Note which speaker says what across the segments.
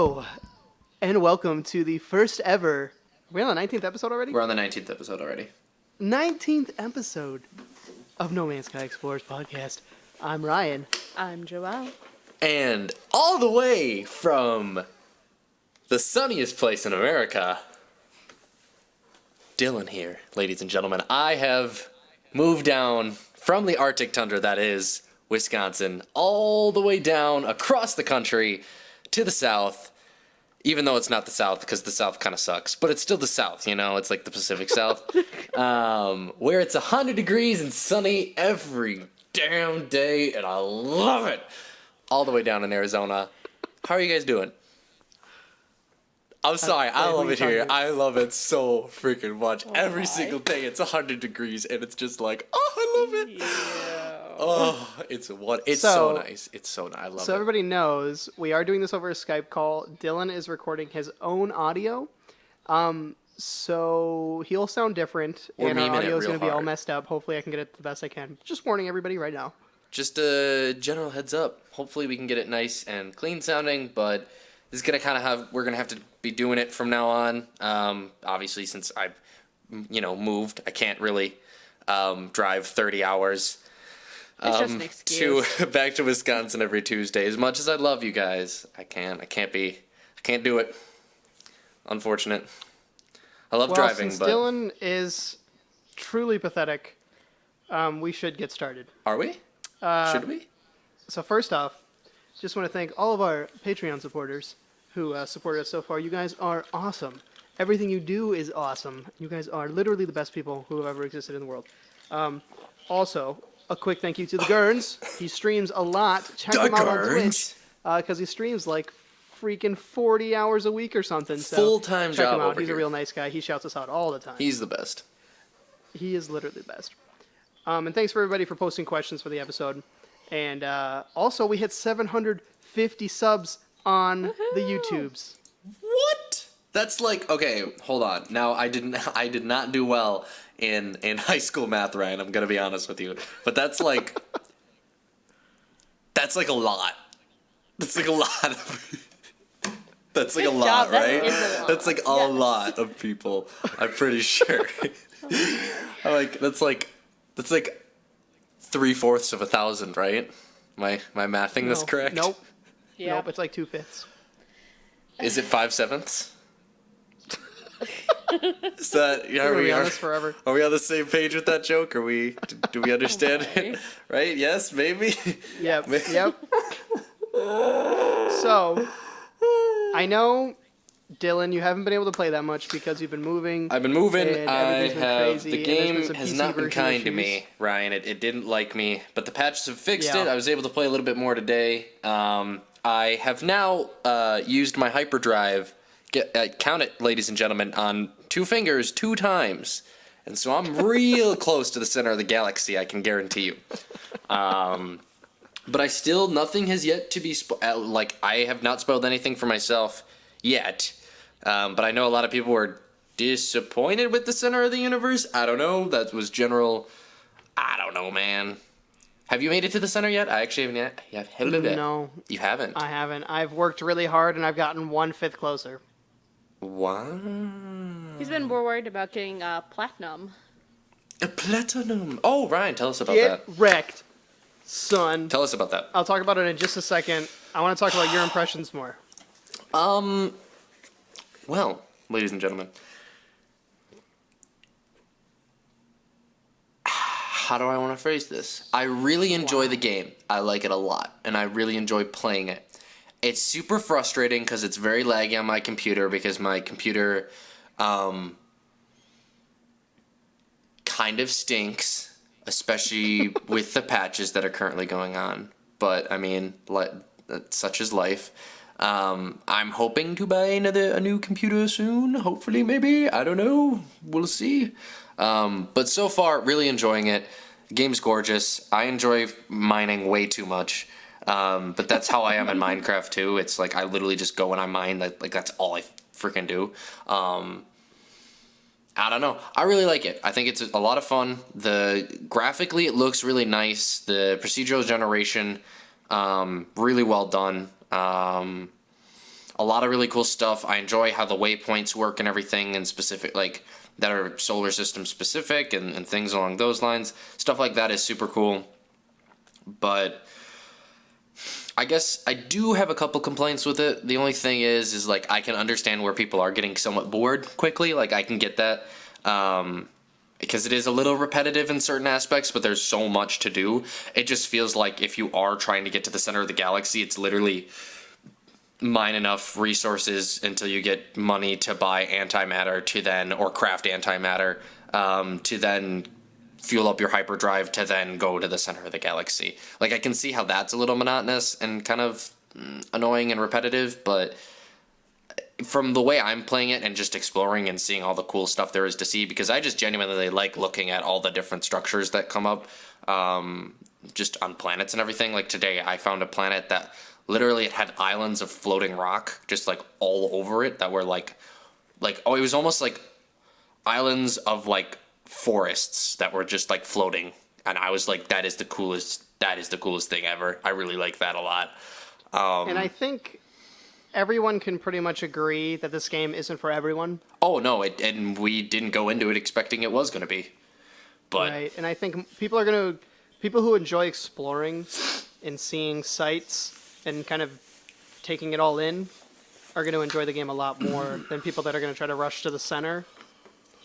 Speaker 1: Hello, and welcome to the first ever. We're on the 19th episode already?
Speaker 2: We're on the 19th episode already.
Speaker 1: 19th episode of No Man's Sky Explorers podcast. I'm Ryan.
Speaker 3: I'm Joelle.
Speaker 2: And all the way from the sunniest place in America, Dylan here, ladies and gentlemen. I have moved down from the Arctic tundra that is Wisconsin all the way down across the country to the south, even though it's not the south because the south kind of sucks, but it's still the south, you know, it's like the Pacific South, where it's 100 degrees and sunny every damn day, and I love it. All the way down in Arizona. How are you guys doing? I'm sorry, I love it here. I love it so freaking much. Every single day it's 100 degrees and it's just like, oh, I love it.
Speaker 3: Yeah.
Speaker 2: Oh, it's so nice. It's so nice. I love it.
Speaker 1: So everybody knows, we are doing this over a Skype call. Dylan is recording his own audio. So he'll sound different, and our audio is going to be all messed up. Hopefully I can get it the best I can. Just warning everybody right now.
Speaker 2: Just a general heads up. Hopefully we can get it nice and clean sounding, but this is going to kind of we're going to have to be doing it from now on. Obviously, since I've, moved, I can't really drive 30 hours
Speaker 3: It's just an excuse.
Speaker 2: back to Wisconsin every Tuesday. As much as I love you guys, I can't do it. Unfortunate. I love driving,
Speaker 1: since
Speaker 2: but
Speaker 1: Dylan is truly pathetic, we should get started.
Speaker 2: Are we? Should we?
Speaker 1: So first off, just want to thank all of our Patreon supporters who supported us so far. You guys are awesome. Everything you do is awesome. You guys are literally the best people who have ever existed in the world. Also, a quick thank you to the Gurns. He streams a lot. Check him out on Twitch because he streams like freaking 40 hours a week or something. So
Speaker 2: full-time
Speaker 1: check
Speaker 2: job
Speaker 1: him out.
Speaker 2: over
Speaker 1: He's
Speaker 2: here.
Speaker 1: a real nice guy. He shouts us out all the time.
Speaker 2: He's the best.
Speaker 1: He is literally the best. And thanks for everybody for posting questions for the episode. And also, we hit 750 subs on the YouTubes.
Speaker 2: What? That's like, okay, hold on. Now I did not do well in high school math, Ryan. I'm gonna be honest with you, but that's like a lot. That's like a lot. That's like a lot, right? That's like a lot of people. I'm pretty sure. That's like 3/4 of 1,000, right? My mathing this correct?
Speaker 1: Nope.
Speaker 3: Yeah.
Speaker 1: Nope, it's like 2/5.
Speaker 2: Is it 5/7? Is that
Speaker 1: We're gonna be on this forever.
Speaker 2: Are we on the same page with that joke? Do we understand it? Right? Yes, maybe.
Speaker 1: Yep. Yep. So, I know, Dylan, you haven't been able to play that much because you've been moving.
Speaker 2: I've been moving.
Speaker 1: And
Speaker 2: I
Speaker 1: everything's been
Speaker 2: have.
Speaker 1: crazy,
Speaker 2: The
Speaker 1: and there's been
Speaker 2: game
Speaker 1: some
Speaker 2: has
Speaker 1: PC
Speaker 2: not been
Speaker 1: version
Speaker 2: kind to
Speaker 1: issues.
Speaker 2: me, Ryan. It didn't like me, but the patches have fixed
Speaker 1: Yeah.
Speaker 2: it. I was able to play a little bit more today. I have now used my hyperdrive. Count it, ladies and gentlemen, on 2 fingers 2 times. And so I'm real close to the center of the galaxy, I can guarantee you. But nothing has yet to be, I have not spoiled anything for myself yet. But I know a lot of people were disappointed with the center of the universe. I don't know, that was general, I don't know, man. Have you made it to the center yet? I actually haven't yet. You have
Speaker 1: No.
Speaker 2: You haven't?
Speaker 1: I haven't. I've worked really hard and I've gotten 1/5 closer.
Speaker 2: Wow.
Speaker 3: He's been more worried about getting platinum.
Speaker 2: A platinum. Oh, Ryan, tell us about
Speaker 1: Get
Speaker 2: that.
Speaker 1: wrecked, son.
Speaker 2: Tell us about that.
Speaker 1: I'll talk about it in just a second. I want to talk about your impressions more.
Speaker 2: Well, ladies and gentlemen, how do I want to phrase this? I really enjoy the game. I like it a lot, and I really enjoy playing it. It's super frustrating because it's very laggy on my computer because my computer kind of stinks, especially with the patches that are currently going on. But, I mean, such is life. I'm hoping to buy a new computer soon. Hopefully, maybe. I don't know. We'll see. But so far, really enjoying it. The game's gorgeous. I enjoy mining way too much. But that's how I am in Minecraft too. It's like I literally just go and I mine. Like that's all I freaking do. I don't know. I really like it. I think it's a lot of fun. Graphically, it looks really nice. The procedural generation, really well done. A lot of really cool stuff. I enjoy how the waypoints work and everything, and specific like that are solar system specific and things along those lines. Stuff like that is super cool. But I guess I do have a couple complaints with it. The only thing is like I can understand where people are getting somewhat bored quickly. Like I can get that. Because it is a little repetitive in certain aspects, but there's so much to do. It just feels like if you are trying to get to the center of the galaxy, it's literally mine enough resources until you get money to buy antimatter to then, or craft antimatter, to then fuel up your hyperdrive to then go to the center of the galaxy. Like I can see how that's a little monotonous and kind of annoying and repetitive, but from the way I'm playing it and just exploring and seeing all the cool stuff there is to see, because I just genuinely like looking at all the different structures that come up just on planets and everything. Like today I found a planet that literally it had islands of floating rock just like all over it that were like oh, it was almost like islands of like forests that were just like floating, and I was like, that is the coolest thing ever. I really like that a lot.
Speaker 1: And I think everyone can pretty much agree that this game isn't for everyone.
Speaker 2: Oh no, and we didn't go into it expecting it was going to be. But
Speaker 1: Right, and I think people who enjoy exploring and seeing sights and kind of taking it all in are going to enjoy the game a lot more than people that are going to try to rush to the center.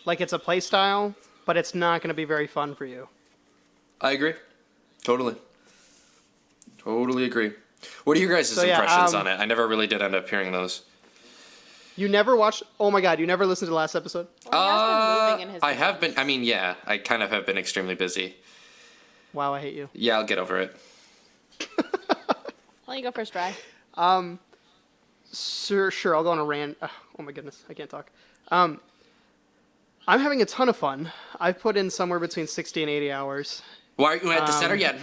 Speaker 1: Like it's a play style, but it's not going to be very fun for you.
Speaker 2: I agree. Totally agree. What are your guys' impressions on it? I never really did end up hearing those.
Speaker 1: You never watched... Oh my god, you never listened to the last episode?
Speaker 3: Well, he has been moving in his
Speaker 2: I have
Speaker 3: defense.
Speaker 2: been. I mean, yeah, I kind of have been extremely busy.
Speaker 1: Wow, I hate you.
Speaker 2: Yeah, I'll get over it.
Speaker 3: Let you go first, Dry.
Speaker 1: Sure, I'll go on a rant. Oh my goodness, I can't talk. I'm having a ton of fun. I've put in somewhere between 60 and 80 hours.
Speaker 2: Why aren't you at the center yet?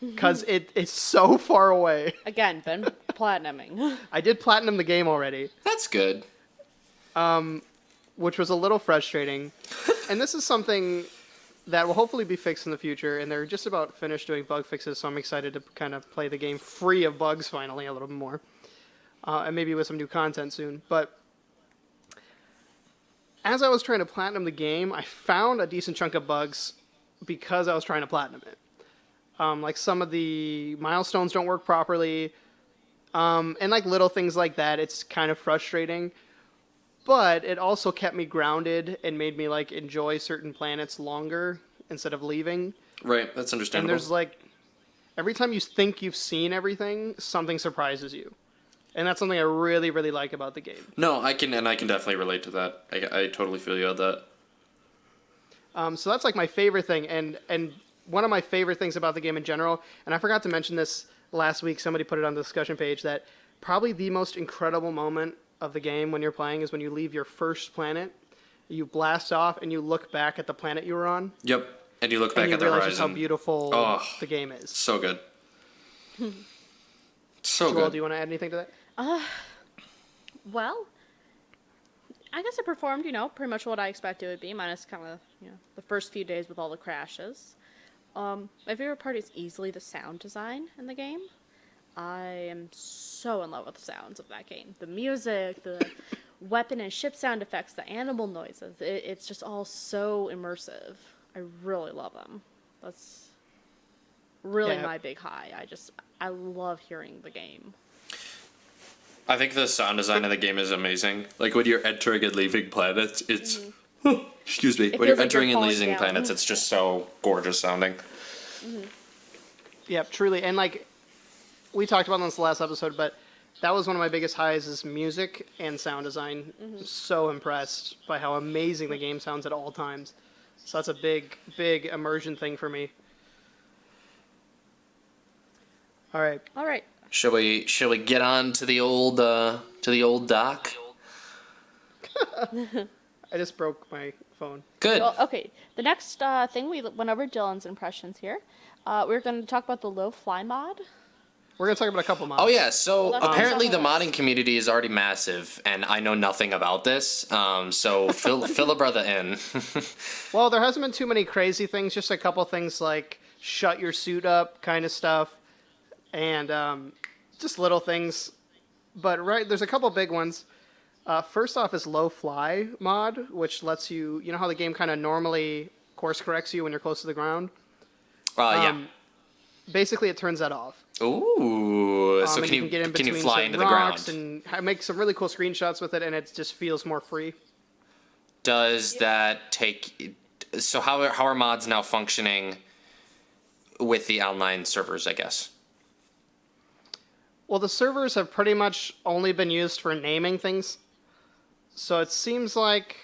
Speaker 1: Because it's so far away.
Speaker 3: Again, been platinuming.
Speaker 1: I did platinum the game already,
Speaker 2: That's good.
Speaker 1: which was a little frustrating. And this is something that will hopefully be fixed in the future, and they're just about finished doing bug fixes, so I'm excited to kind of play the game free of bugs finally a little bit more. And maybe with some new content soon. But as I was trying to platinum the game, I found a decent chunk of bugs because I was trying to platinum it. Like some of the milestones don't work properly, and like little things like that. It's kind of frustrating, but it also kept me grounded and made me like enjoy certain planets longer instead of leaving.
Speaker 2: Right, that's
Speaker 1: And
Speaker 2: understandable.
Speaker 1: there's like, every time you think you've seen everything, something surprises you. And that's something I really, really like about the game.
Speaker 2: No, I can definitely relate to that. I totally feel you on that.
Speaker 1: So that's like my favorite thing, and one of my favorite things about the game in general, and I forgot to mention this last week, somebody put it on the discussion page, that probably the most incredible moment of the game when you're playing is when you leave your first planet, you blast off, and you look back at the planet you were on,
Speaker 2: Yep, and you look back
Speaker 1: and you
Speaker 2: at the
Speaker 1: realize
Speaker 2: horizon.
Speaker 1: just how beautiful
Speaker 2: Oh.
Speaker 1: the game is.
Speaker 2: So good. So
Speaker 1: Joel,
Speaker 2: good.
Speaker 1: do you want to add anything to that?
Speaker 3: Well, I guess it performed, pretty much what I expected it would be, minus kind of, the first few days with all the crashes. My favorite part is easily the sound design in the game. I am so in love with the sounds of that game. The music, the weapon and ship sound effects, the animal noises. It's just all so immersive. I really love them. That's really
Speaker 1: Yeah.
Speaker 3: my big high. I love hearing the game.
Speaker 2: I think the sound design of the game is amazing. Like when you're entering and leaving planets, it's excuse me.
Speaker 3: It
Speaker 2: When you're
Speaker 3: feels like
Speaker 2: entering
Speaker 3: you're
Speaker 2: and
Speaker 3: falling
Speaker 2: leaving
Speaker 3: down.
Speaker 2: planets, it's just so gorgeous sounding.
Speaker 1: Yep, truly. And like, we talked about this last episode, but that was one of my biggest highs is music and sound design. So impressed by how amazing the game sounds at all times. So that's a big, big immersion thing for me. All right.
Speaker 3: All right.
Speaker 2: Shall we get on to the old dock?
Speaker 1: I just broke my phone.
Speaker 2: Good.
Speaker 3: Well, okay. The next thing, we went over Dylan's impressions here. We're going to talk about the low fly mod.
Speaker 1: We're going to talk about a couple mods.
Speaker 2: Oh yeah, so
Speaker 3: Well, that's
Speaker 2: apparently the
Speaker 3: awesome.
Speaker 2: modding community is already massive, and I know nothing about this. So fill a brother in.
Speaker 1: Well, there hasn't been too many crazy things, just a couple things like shut your suit up kind of stuff, and just little things But there's a couple big ones. First off is low fly mod, which lets you know how the game kind of normally course corrects you when you're close to the ground.
Speaker 2: Yeah.
Speaker 1: Basically, it turns that off.
Speaker 2: Ooh. So
Speaker 1: and
Speaker 2: can
Speaker 1: get in
Speaker 2: you
Speaker 1: between
Speaker 2: fly
Speaker 1: some
Speaker 2: into the ground?
Speaker 1: rocks and make some really cool screenshots with it, and it just feels more free.
Speaker 2: Does that take? So how are mods now functioning with the online servers? I guess.
Speaker 1: Well, the servers have pretty much only been used for naming things, so it seems like,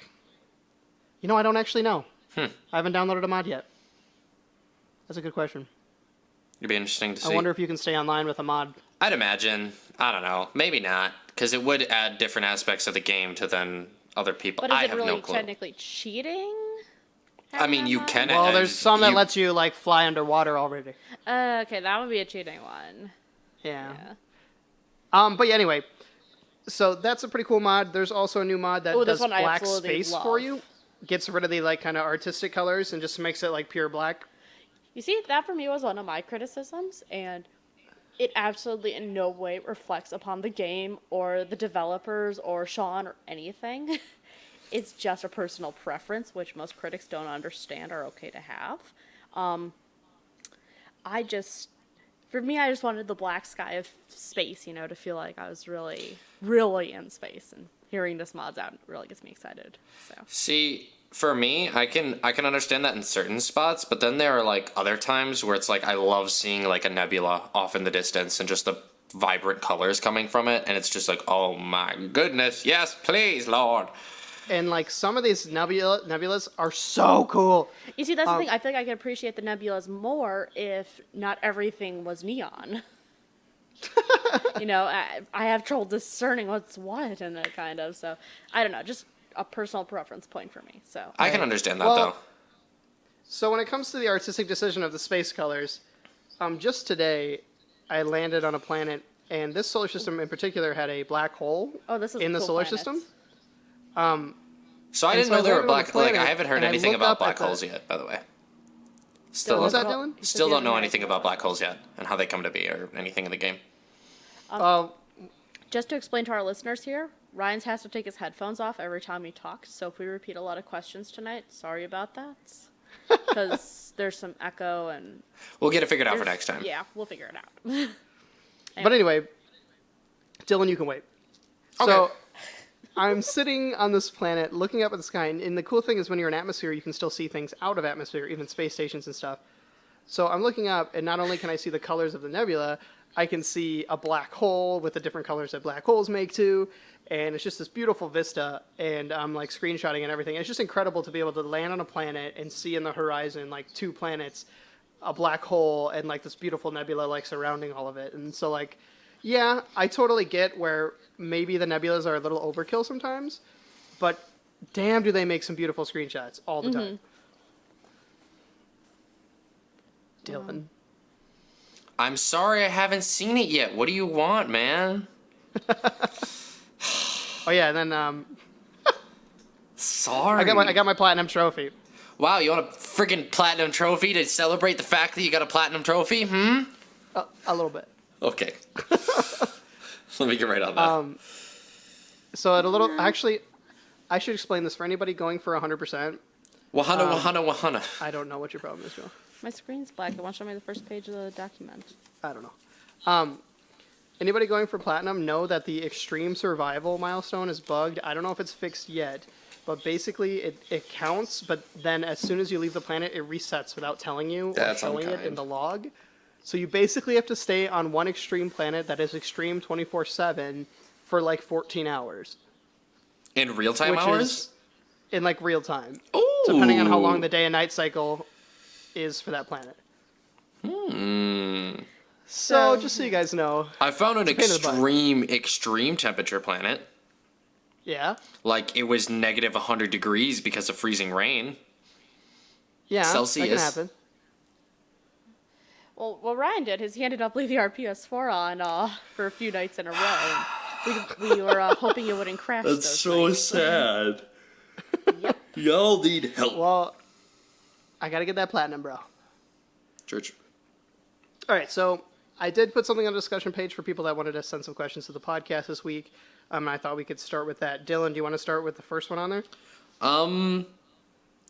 Speaker 1: I don't actually know. I haven't downloaded a mod yet. That's a good question.
Speaker 2: It'd be interesting to see.
Speaker 1: I wonder if you can stay online with a mod.
Speaker 2: I'd imagine. I don't know. Maybe not, because it would add different aspects of the game to then other people.
Speaker 3: But is
Speaker 2: I
Speaker 3: it
Speaker 2: have
Speaker 3: really
Speaker 2: no clue.
Speaker 3: technically cheating?
Speaker 2: I mean, you can.
Speaker 1: Well, there's some that lets you fly underwater already.
Speaker 3: Okay, that would be a cheating one.
Speaker 1: Yeah.
Speaker 3: Yeah.
Speaker 1: But yeah, anyway, so that's a pretty cool mod. There's also a new mod that does black space for you. Gets rid of the kind of artistic colors and just makes it pure black.
Speaker 3: You see, that for me was one of my criticisms, and it absolutely in no way reflects upon the game or the developers or Sean or anything. It's just a personal preference, which most critics don't understand or okay to have. For me, I just wanted the black sky of space, to feel like I was really, really in space. And hearing this mod's out really gets me excited. So.
Speaker 2: See, for me, I can understand that in certain spots, but then there are other times where it's I love seeing a nebula off in the distance and just the vibrant colors coming from it, and it's just oh my goodness, yes, please, Lord.
Speaker 1: And some of these nebulas are so cool.
Speaker 3: You see, that's the thing. I feel like I could appreciate the nebulas more if not everything was neon. I have trouble discerning what's what and that kind of. So I don't know, just a personal preference point for me. So
Speaker 2: I can understand that though.
Speaker 1: So when it comes to the artistic decision of the space colors, just today I landed on a planet, and this solar system in particular had a black hole in the solar system.
Speaker 2: So I didn't know there were black. I haven't heard
Speaker 1: and
Speaker 2: anything about black holes yet, by the way. Still,
Speaker 1: What's that, Dylan?
Speaker 2: Still don't know anything about black holes yet and how they come to be or anything in the game.
Speaker 3: Just to explain to our listeners here, Ryan's has to take his headphones off every time he talks. So if we repeat a lot of questions tonight, sorry about that, because there's some echo and
Speaker 2: we'll get it figured out for next time.
Speaker 3: Yeah, we'll figure it out.
Speaker 1: But anyway, Dylan, you can wait.
Speaker 2: Okay.
Speaker 1: So I'm sitting on this planet looking up at the sky, and the cool thing is when you're in atmosphere, you can still see things out of atmosphere, even space stations and stuff. So I'm looking up, and not only can I see the colors of the nebula, I can see a black hole with the different colors that black holes make too, and it's just this beautiful vista, and I'm screenshotting and everything. It's just incredible to be able to land on a planet and see in the horizon, two planets, a black hole, and this beautiful nebula surrounding all of it. And so yeah, I totally get where maybe the nebulas are a little overkill sometimes, but damn do they make some beautiful screenshots all the time. Dylan.
Speaker 2: I'm sorry I haven't seen it yet. What do you want, man?
Speaker 1: Oh yeah, and then
Speaker 2: sorry.
Speaker 1: I got my platinum trophy.
Speaker 2: Wow, you want a freaking platinum trophy to celebrate the fact that you got a platinum trophy?
Speaker 1: A little bit.
Speaker 2: Okay. Let me get right on that.
Speaker 1: So actually, I should explain this for anybody going for 100%.
Speaker 2: Wahana.
Speaker 1: I don't know what your problem is, Joe.
Speaker 3: My screen's black. It won't show me the first page of the document.
Speaker 1: I don't know. Anybody going for platinum know that the extreme survival milestone is bugged. I don't know if it's fixed yet, but basically it counts, but then as soon as you leave the planet, it resets without telling you or showing it in the log. So you basically have to stay on one extreme planet that is extreme 24/7 for 14 hours.
Speaker 2: In real-time hours?
Speaker 1: In real time.
Speaker 2: Ooh.
Speaker 1: Depending on how long the day and night cycle is for that planet. So just so you guys know.
Speaker 2: I found an extreme temperature planet.
Speaker 1: Yeah.
Speaker 2: It was negative 100 degrees because of freezing rain.
Speaker 3: Yeah,
Speaker 2: Celsius.
Speaker 1: That can happen.
Speaker 3: Well, what Ryan did is he ended up leaving our PS4 on for a few nights in a row. And we were hoping it wouldn't crash.
Speaker 2: That's so nights. Sad.
Speaker 3: Yep.
Speaker 2: Y'all need help.
Speaker 1: Well, I gotta get that platinum, bro.
Speaker 2: Church.
Speaker 1: All right, so I did put something on the discussion page for people that wanted to send some questions to the podcast this week. And I thought we could start with that. Dylan, do you want to start with the first one on there?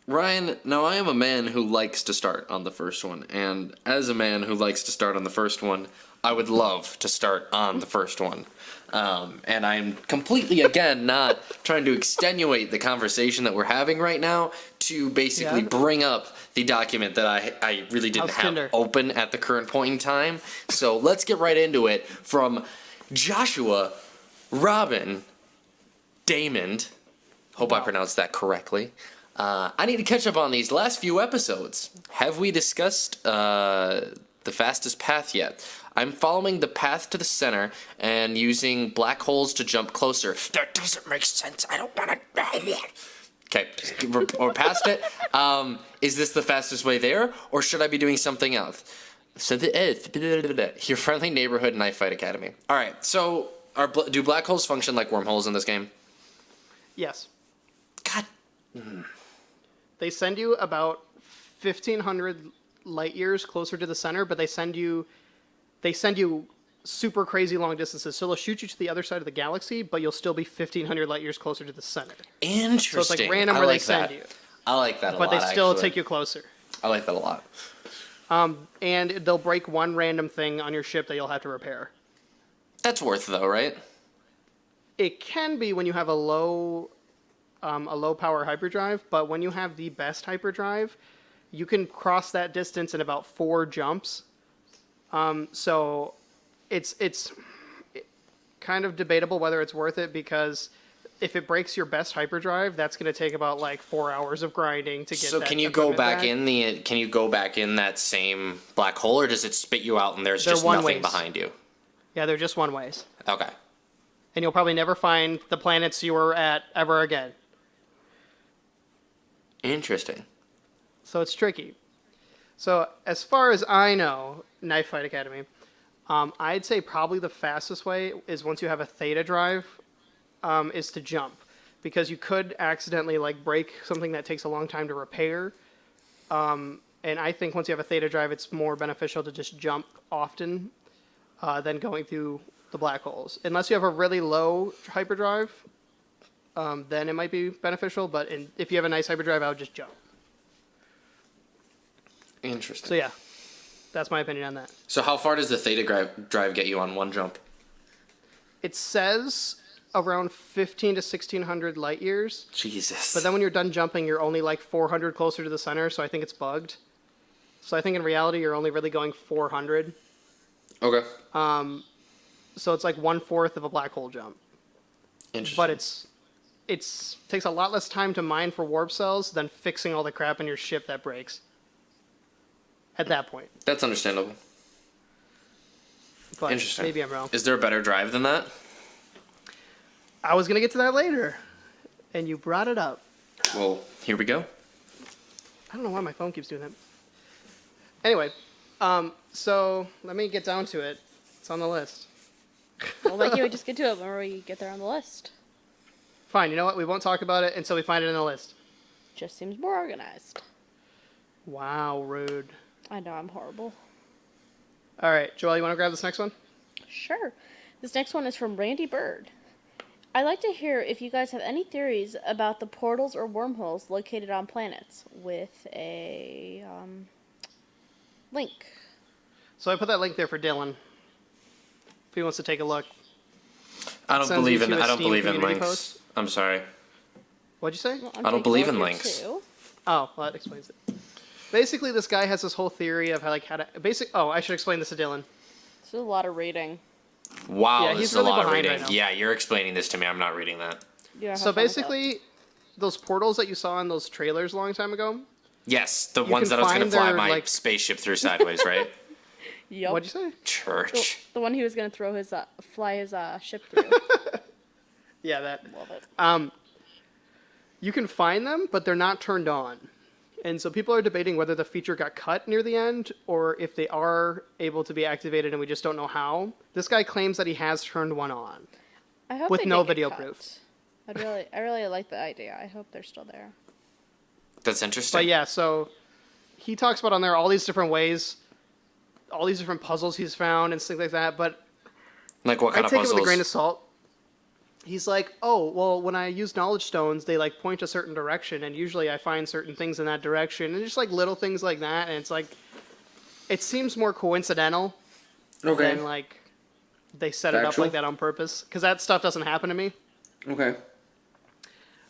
Speaker 2: Ryan, now I am a man who likes to start on the first one, and as a man who likes to start on the first one, I would love to start on the first one. And I'm completely, again, not trying to extenuate the conversation that we're having right now to basically bring up the document that I really didn't have
Speaker 1: Tinder?
Speaker 2: open at the current point in time. So let's get right into it from Joshua Robin Damon. Hope I pronounced that correctly. I need to catch up on these last few episodes. Have we discussed the fastest path yet? I'm following the path to the center and using black holes to jump closer. That doesn't make sense. I don't want to. Okay, we're past it. Is this the fastest way there, or should I be doing something else? So your friendly neighborhood knife fight academy. All right. So do black holes function like wormholes in this game?
Speaker 1: Yes.
Speaker 2: God.
Speaker 1: They send you about 1,500 light years closer to the center, but they send you super crazy long distances. So they'll shoot you to the other side of the galaxy, but you'll still be 1,500 light years closer to the center.
Speaker 2: Interesting.
Speaker 1: So it's like random where they send you.
Speaker 2: I like that a lot.
Speaker 1: But they still
Speaker 2: actually.
Speaker 1: take you closer.
Speaker 2: I like that a lot.
Speaker 1: And they'll break one random thing on your ship that you'll have to repair.
Speaker 2: That's worth though, right?
Speaker 1: It can be when you have a low power hyperdrive, but when you have the best hyperdrive, you can cross that distance in about 4 jumps. So it's kind of debatable whether it's worth it, because if it breaks your best hyperdrive, that's going to take about like 4 hours of grinding to get.
Speaker 2: So
Speaker 1: that
Speaker 2: can you go
Speaker 1: equipment
Speaker 2: back Can you go back in that same black hole, or does it spit you out and there's
Speaker 1: They're
Speaker 2: just nothing
Speaker 1: one-ways.
Speaker 2: behind you?
Speaker 1: Yeah, they're just one ways,
Speaker 2: Okay.
Speaker 1: and you'll probably never find the planets you were at ever again.
Speaker 2: Interesting.
Speaker 1: So it's tricky. So as far as I know, Knife Fight Academy, I'd say probably the fastest way is once you have a theta drive, is to jump, because you could accidentally like break something that takes a long time to repair. And I think once you have a theta drive, it's more beneficial to just jump often than going through the black holes. Unless you have a really low hyperdrive, then it might be beneficial. But if you have a nice hyperdrive, I would just jump.
Speaker 2: Interesting.
Speaker 1: So yeah, that's my opinion on that.
Speaker 2: So how far does the theta drive get you on one jump?
Speaker 1: It says around 1,500 to 1,600 light years.
Speaker 2: Jesus.
Speaker 1: But then when you're done jumping, you're only like 400 closer to the center, so I think it's bugged. So I think in reality, you're only really going 400.
Speaker 2: Okay.
Speaker 1: So it's like 1/4 of a black hole jump.
Speaker 2: Interesting.
Speaker 1: But it's takes a lot less time to mine for warp cells than fixing all the crap in your ship that breaks. At that point.
Speaker 2: That's understandable.
Speaker 1: But
Speaker 2: Interesting.
Speaker 1: maybe I'm wrong.
Speaker 2: Is there a better drive than that?
Speaker 1: I was going to get to that later, and you brought it up.
Speaker 2: Well, here we go.
Speaker 1: I don't know why my phone keeps doing that. Anyway, so let me get down to it. It's on the list.
Speaker 3: Well, like you would just get to it when we get there on the list.
Speaker 1: Fine, you know what? We won't talk about it until we find it in the list.
Speaker 3: Just seems more organized.
Speaker 1: Wow, rude.
Speaker 3: I know, I'm horrible.
Speaker 1: All right, Joel, you want to grab this next one?
Speaker 3: Sure. This next one is from Randy Bird. I'd like to hear if you guys have any theories about the portals or wormholes located on planets, with a link.
Speaker 1: So I put that link there for Dylan, if he wants to take a look.
Speaker 2: I don't
Speaker 1: Sends
Speaker 2: believe
Speaker 1: you
Speaker 2: in
Speaker 1: to a
Speaker 2: I don't
Speaker 1: Steam
Speaker 2: believe in
Speaker 1: community
Speaker 2: links.
Speaker 1: post.
Speaker 2: I'm sorry.
Speaker 1: What'd you say?
Speaker 3: Well,
Speaker 2: I don't
Speaker 3: taking
Speaker 2: believe
Speaker 3: a
Speaker 2: in
Speaker 3: look here,
Speaker 2: links.
Speaker 3: too.
Speaker 1: Oh, well, that explains it. Basically, this guy has this whole theory of how to Oh, I should explain this to Dylan.
Speaker 3: This is a lot of reading.
Speaker 2: Wow,
Speaker 1: Yeah,
Speaker 2: this
Speaker 1: he's
Speaker 2: is a
Speaker 1: really
Speaker 2: lot of
Speaker 1: behind
Speaker 2: reading.
Speaker 1: right now.
Speaker 2: Yeah, you're explaining this to me. I'm not reading that.
Speaker 3: Yeah,
Speaker 1: So basically, those portals that you saw in those trailers a long time ago.
Speaker 2: Yes, the
Speaker 1: You
Speaker 2: ones
Speaker 1: can
Speaker 2: that I was going to
Speaker 1: find
Speaker 2: fly
Speaker 1: their,
Speaker 2: my
Speaker 1: like-
Speaker 2: spaceship through sideways, right?
Speaker 3: yep.
Speaker 1: What'd you say?
Speaker 2: Church.
Speaker 3: The one he was going to throw his fly his ship through.
Speaker 1: Yeah, that.
Speaker 3: Love it.
Speaker 1: You can find them, but they're not turned on. And so people are debating whether the feature got cut near the end or if they are able to be activated and we just don't know how. This guy claims that he has turned one on.
Speaker 3: I hope
Speaker 1: with
Speaker 3: they
Speaker 1: no
Speaker 3: did get
Speaker 1: video
Speaker 3: cut.
Speaker 1: proof.
Speaker 3: I really like the idea. I hope they're still there.
Speaker 2: That's interesting.
Speaker 1: But yeah, so he talks about on there all these different ways all these different puzzles he's found and things like that. But
Speaker 2: Like what
Speaker 1: I
Speaker 2: kind of
Speaker 1: take it
Speaker 2: puzzles?
Speaker 1: with a grain of salt. He's like, oh, well, when I use knowledge stones, they like point a certain direction, and usually I find certain things in that direction, and just like little things like that, and it's like, it seems more coincidental than like they set it up
Speaker 4: Factual?
Speaker 1: like that on purpose, because that stuff doesn't happen to me.
Speaker 4: Okay.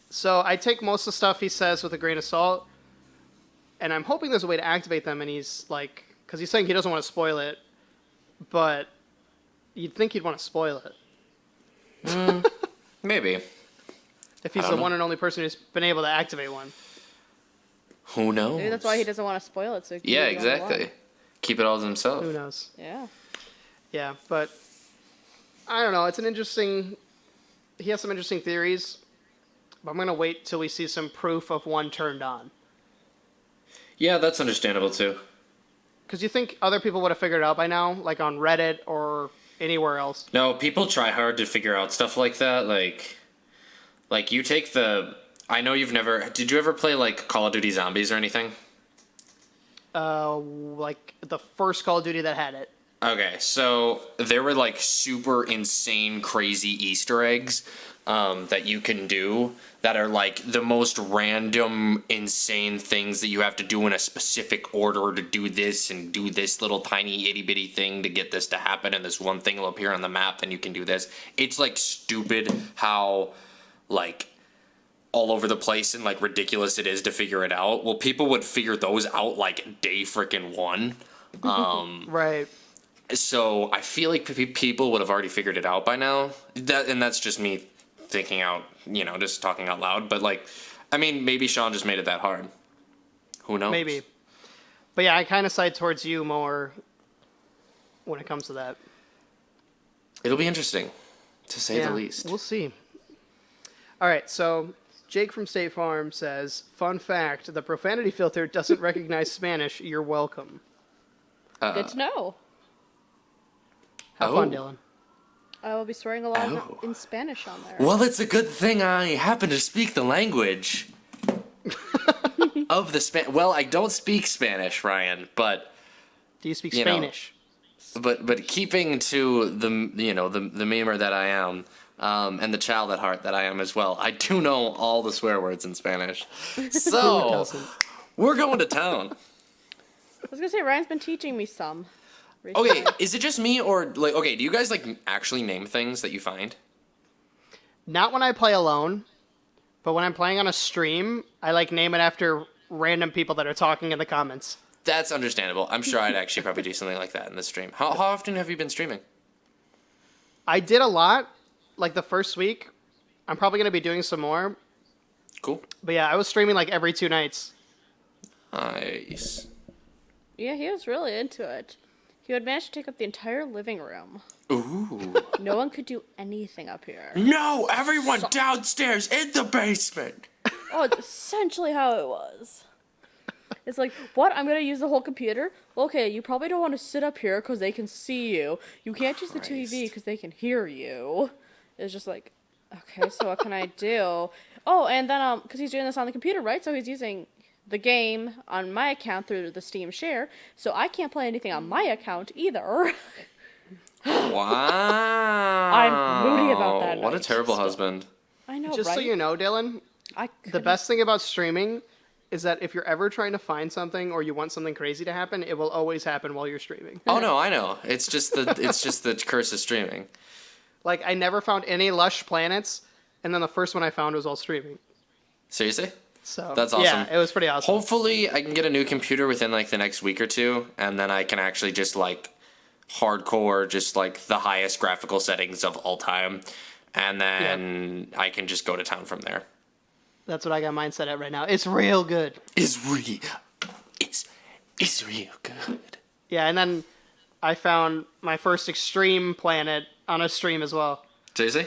Speaker 1: So I take most of the stuff he says with a grain of salt, and I'm hoping there's a way to activate them, and he's like, because he's saying he doesn't want to spoil it, but you'd think he'd want to spoil it.
Speaker 2: Maybe.
Speaker 1: If he's
Speaker 2: I
Speaker 1: the
Speaker 2: don't know.
Speaker 1: one and only person who's been able to activate one.
Speaker 2: Who knows?
Speaker 3: Maybe that's why he doesn't want to spoil it. So he can
Speaker 2: Yeah,
Speaker 3: leave it on the line.
Speaker 2: exactly. Keep it all to himself.
Speaker 1: Who knows?
Speaker 3: Yeah.
Speaker 1: Yeah, but I don't know. It's an interesting. He has some interesting theories, but I'm gonna wait till we see some proof of one turned on.
Speaker 2: Yeah, that's understandable too.
Speaker 1: Because you think other people would have figured it out by now, like on Reddit or anywhere else.
Speaker 2: No, people try hard to figure out stuff like that. Like you take the. I know you've never. Did you ever play like Call of Duty Zombies or anything?
Speaker 1: Like the first Call of Duty that had it.
Speaker 2: Okay, so there were like super insane, crazy Easter eggs that you can do that are like the most random, insane things that you have to do in a specific order to do this and do this little tiny itty bitty thing to get this to happen, and this one thing will appear on the map, and you can do this. It's like stupid how like all over the place and like ridiculous it is to figure it out. Well, people would figure those out like day frickin' one.
Speaker 1: Right.
Speaker 2: So I feel like people would have already figured it out by now. That's just me thinking out, just talking out loud. But like, I mean, maybe Sean just made it that hard. Who knows?
Speaker 1: Maybe. But yeah, I kind of side towards you more when it comes to that.
Speaker 2: It'll be interesting, to say the least.
Speaker 1: We'll see. All right, so Jake from State Farm says, fun fact, the profanity filter doesn't recognize Spanish. You're welcome.
Speaker 3: Good to know.
Speaker 1: Have fun, Dylan.
Speaker 3: I will be swearing along
Speaker 2: Oh.
Speaker 3: in Spanish on there.
Speaker 2: Well, it's a good thing I happen to speak the language of the Well, I don't speak Spanish, Ryan, but
Speaker 1: Do you speak
Speaker 2: You know.
Speaker 1: Spanish?
Speaker 2: but keeping to the the memer that I am, and the child at heart that I am as well, I do know all the swear words in Spanish. So
Speaker 1: doesn't?
Speaker 2: we're going to town.
Speaker 3: I was gonna say Ryan's been teaching me some. Recently.
Speaker 2: Okay, is it just me or like okay? Do you guys like actually name things that you find?
Speaker 1: Not when I play alone, but when I'm playing on a stream, I like name it after random people that are talking in the comments.
Speaker 2: That's understandable. I'm sure I'd actually probably do something like that in the stream. How often have you been streaming?
Speaker 1: I did a lot, like the first week. I'm probably going to be doing some more.
Speaker 2: Cool.
Speaker 1: But yeah, I was streaming like every 2 nights.
Speaker 2: Nice.
Speaker 3: Yeah, he was really into it. He would manage to take up the entire living room.
Speaker 2: Ooh.
Speaker 3: No one could do anything up here.
Speaker 2: No, everyone downstairs in the basement.
Speaker 3: Oh, it's essentially how it was. It's like, what? I'm gonna use the whole computer? Okay, you probably don't want to sit up here because they can see you. You can't use the TV
Speaker 2: Christ.
Speaker 3: because they can hear you. It's just like, okay, so what can I do? Oh, and then, because he's doing this on the computer, right? So he's using the game on my account through the Steam Share, so I can't play anything on my account either.
Speaker 2: Wow.
Speaker 3: I'm moody about that
Speaker 2: What a
Speaker 3: night.
Speaker 2: terrible husband.
Speaker 3: I know,
Speaker 1: Just
Speaker 3: right?
Speaker 1: so you know, Dylan,
Speaker 3: I
Speaker 1: the
Speaker 3: couldn't-
Speaker 1: best thing about streaming is that if you're ever trying to find something or you want something crazy to happen, it will always happen while you're streaming.
Speaker 2: Oh no, I know. It's just the curse of streaming.
Speaker 1: Like, I never found any lush planets, and then the first one I found was all streaming.
Speaker 2: Seriously?
Speaker 1: So
Speaker 2: That's
Speaker 1: yeah,
Speaker 2: awesome.
Speaker 1: it was pretty awesome.
Speaker 2: Hopefully I can get a new computer within like the next week or two, and then I can actually just like hardcore, just like the highest graphical settings of all time, and then I can just go to town from there.
Speaker 1: That's what I got mine set at right now. It's real good.
Speaker 2: It's real good.
Speaker 1: Yeah, and then I found my first extreme planet on a stream as well.
Speaker 2: Seriously?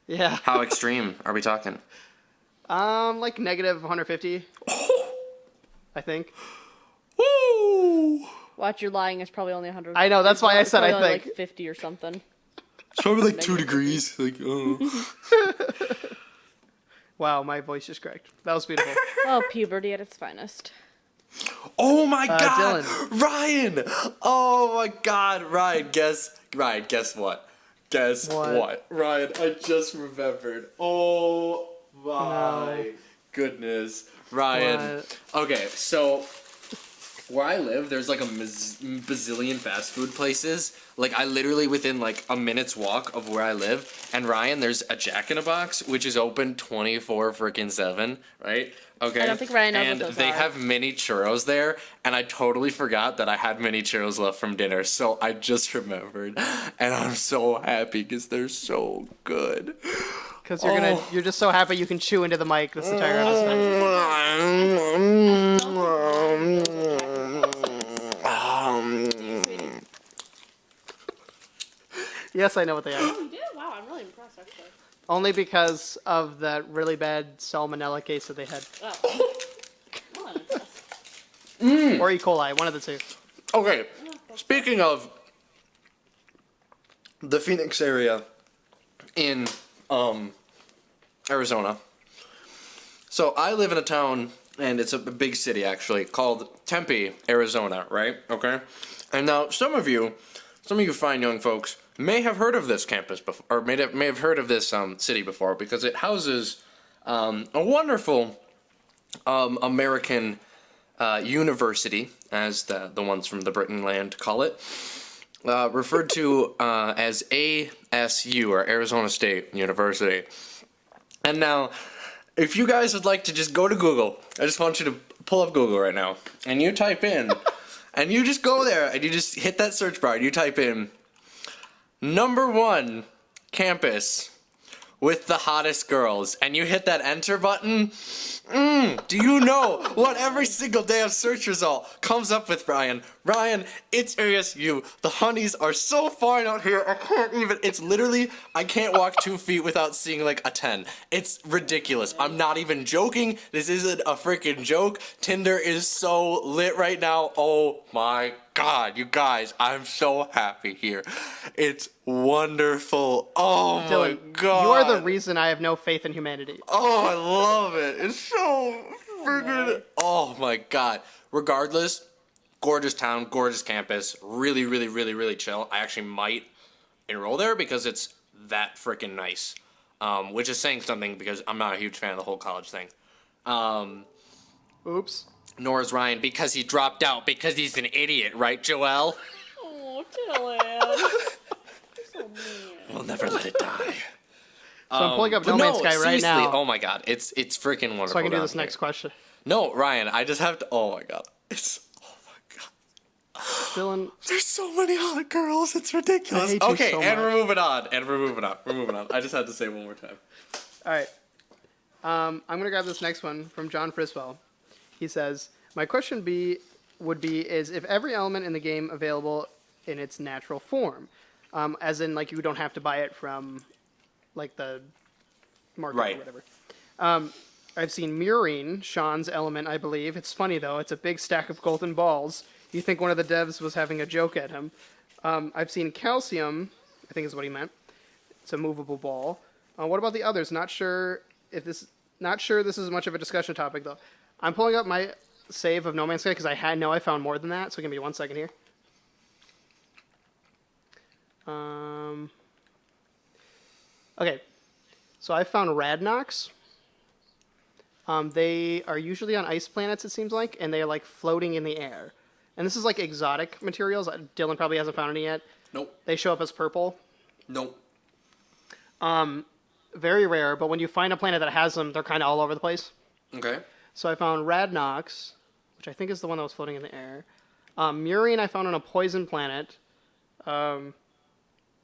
Speaker 1: Yeah.
Speaker 2: How extreme are we talking?
Speaker 1: Like negative 150. I think.
Speaker 2: Woo!
Speaker 3: Watch, you're lying. It's probably only 100.
Speaker 1: I know, that's why I
Speaker 3: It's
Speaker 1: said
Speaker 3: probably
Speaker 1: I
Speaker 3: only,
Speaker 1: think.
Speaker 3: like 50 or something.
Speaker 2: It's probably like 2 degrees. Like, oh.
Speaker 1: Wow, my voice just cracked. That was beautiful.
Speaker 3: Oh, puberty at its finest.
Speaker 2: Oh my God,
Speaker 1: Dylan.
Speaker 2: Ryan! Oh my God, Ryan, guess what? Guess what? Ryan, I just remembered. Oh my goodness. Ryan.
Speaker 1: What?
Speaker 2: Okay, so where I live, there's like a bazillion fast food places. Like, I literally within like a minute's walk of where I live. And Ryan, there's a Jack in a Box, which is open 24/7, right? Okay.
Speaker 3: I don't think Ryan knows
Speaker 2: and
Speaker 3: what those
Speaker 2: they
Speaker 3: are.
Speaker 2: have mini churros there, and I totally forgot that I had mini churros left from dinner, so I just remembered, and I'm so happy because they're so good.
Speaker 1: Because you're just so happy you can chew into the mic this entire episode. Yes, I know what they are.
Speaker 3: Oh, you did? Wow, I'm really impressed, actually.
Speaker 1: Only because of that really bad salmonella case that they had.
Speaker 3: Oh. Oh, I'm impressed.
Speaker 1: Or E. coli, one of the two.
Speaker 2: Okay, speaking of the Phoenix area in Arizona. So I live in a town, and it's a big city actually, called Tempe, Arizona, right? Okay? And now some of you fine young folks may have heard of this campus before, or may have heard of this city before, because it houses a wonderful American university, as the ones from the Britain land call it, referred to as ASU, or Arizona State University. And now, if you guys would like to just go to Google, I just want you to pull up Google right now, and you type in, and you just go there, and you just hit that search bar, and you type in, #1 campus with the hottest girls, and you hit that enter button. Do you know what every single damn search result comes up with, Ryan? Ryan, it's ASU. The honeys are so fine out here. It's literally, I can't walk 2 feet without seeing like a 10. It's ridiculous. I'm not even joking. This isn't a freaking joke. Tinder is so lit right now. Oh my God, you guys, I'm so happy here. It's wonderful. Oh my God.
Speaker 1: You are the reason I have no faith in humanity.
Speaker 2: Oh, I love it. It's so freaking. Oh my God. Regardless, gorgeous town, gorgeous campus, really, really, really, really chill. I actually might enroll there because it's that freaking nice. Which is saying something because I'm not a huge fan of the whole college thing.
Speaker 1: Oops.
Speaker 2: Nor is Ryan because he dropped out because he's an idiot, right, Joelle?
Speaker 3: Oh, Dylan. So mean.
Speaker 2: We'll never let it die.
Speaker 1: So I'm pulling up
Speaker 2: But
Speaker 1: No Man's Sky right
Speaker 2: seriously,
Speaker 1: now.
Speaker 2: oh my God, it's freaking wonderful.
Speaker 1: So I can do
Speaker 2: down
Speaker 1: this
Speaker 2: here.
Speaker 1: next question.
Speaker 2: No, Ryan, I just have to. Oh my God, oh my God.
Speaker 1: Dylan,
Speaker 2: There's so many hot girls. It's ridiculous.
Speaker 1: I hate you
Speaker 2: Okay,
Speaker 1: so
Speaker 2: and
Speaker 1: much.
Speaker 2: we're moving on. We're moving on. I just had to say one more time.
Speaker 1: all right. I'm going to grab this next one from John Friswell. He says, my question would be is if every element in the game available in its natural form, as in like you don't have to buy it from like the market
Speaker 2: Right.
Speaker 1: or whatever. I've seen Murine, Sean's element, I believe. It's funny though. It's a big stack of golden balls. You think one of the devs was having a joke at him. I've seen Calcium, I think is what he meant. It's a movable ball. What about the others? Not sure this is much of a discussion topic though. I'm pulling up my save of No Man's Sky because I found more than that. So give me 1 second here. Okay, so I found Radnox. They are usually on ice planets, it seems like, and they are like floating in the air. And this is like exotic materials. Dylan probably hasn't found any yet.
Speaker 2: Nope.
Speaker 1: They show up as purple.
Speaker 2: Nope.
Speaker 1: Very rare, but when you find a planet that has them, they're kind of all over the place.
Speaker 2: Okay.
Speaker 1: So I found Radnox, which I think is the one that was floating in the air. Murine I found on a poison planet,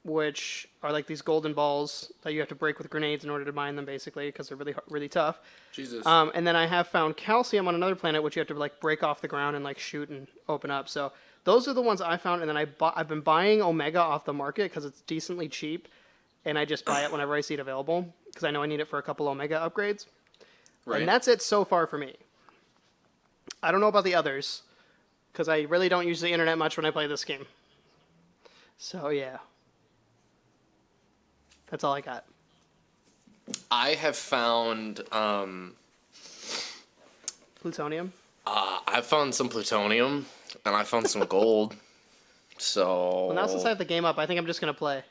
Speaker 1: which are like these golden balls that you have to break with grenades in order to mine them, basically, because they're really, really tough.
Speaker 2: Jesus.
Speaker 1: And then I have found Calcium on another planet, which you have to like break off the ground and like shoot and open up. So those are the ones I found, and then I've been buying Omega off the market because it's decently cheap, and I just buy it whenever I see it available because I know I need it for a couple Omega upgrades.
Speaker 2: Right.
Speaker 1: And that's it so far for me. I don't know about the others, because I really don't use the internet much when I play this game. So, yeah. That's all I got.
Speaker 2: I have found
Speaker 1: Plutonium?
Speaker 2: I found some plutonium, and I found some gold. So
Speaker 1: Well, now since I have the game up, I think I'm just gonna play.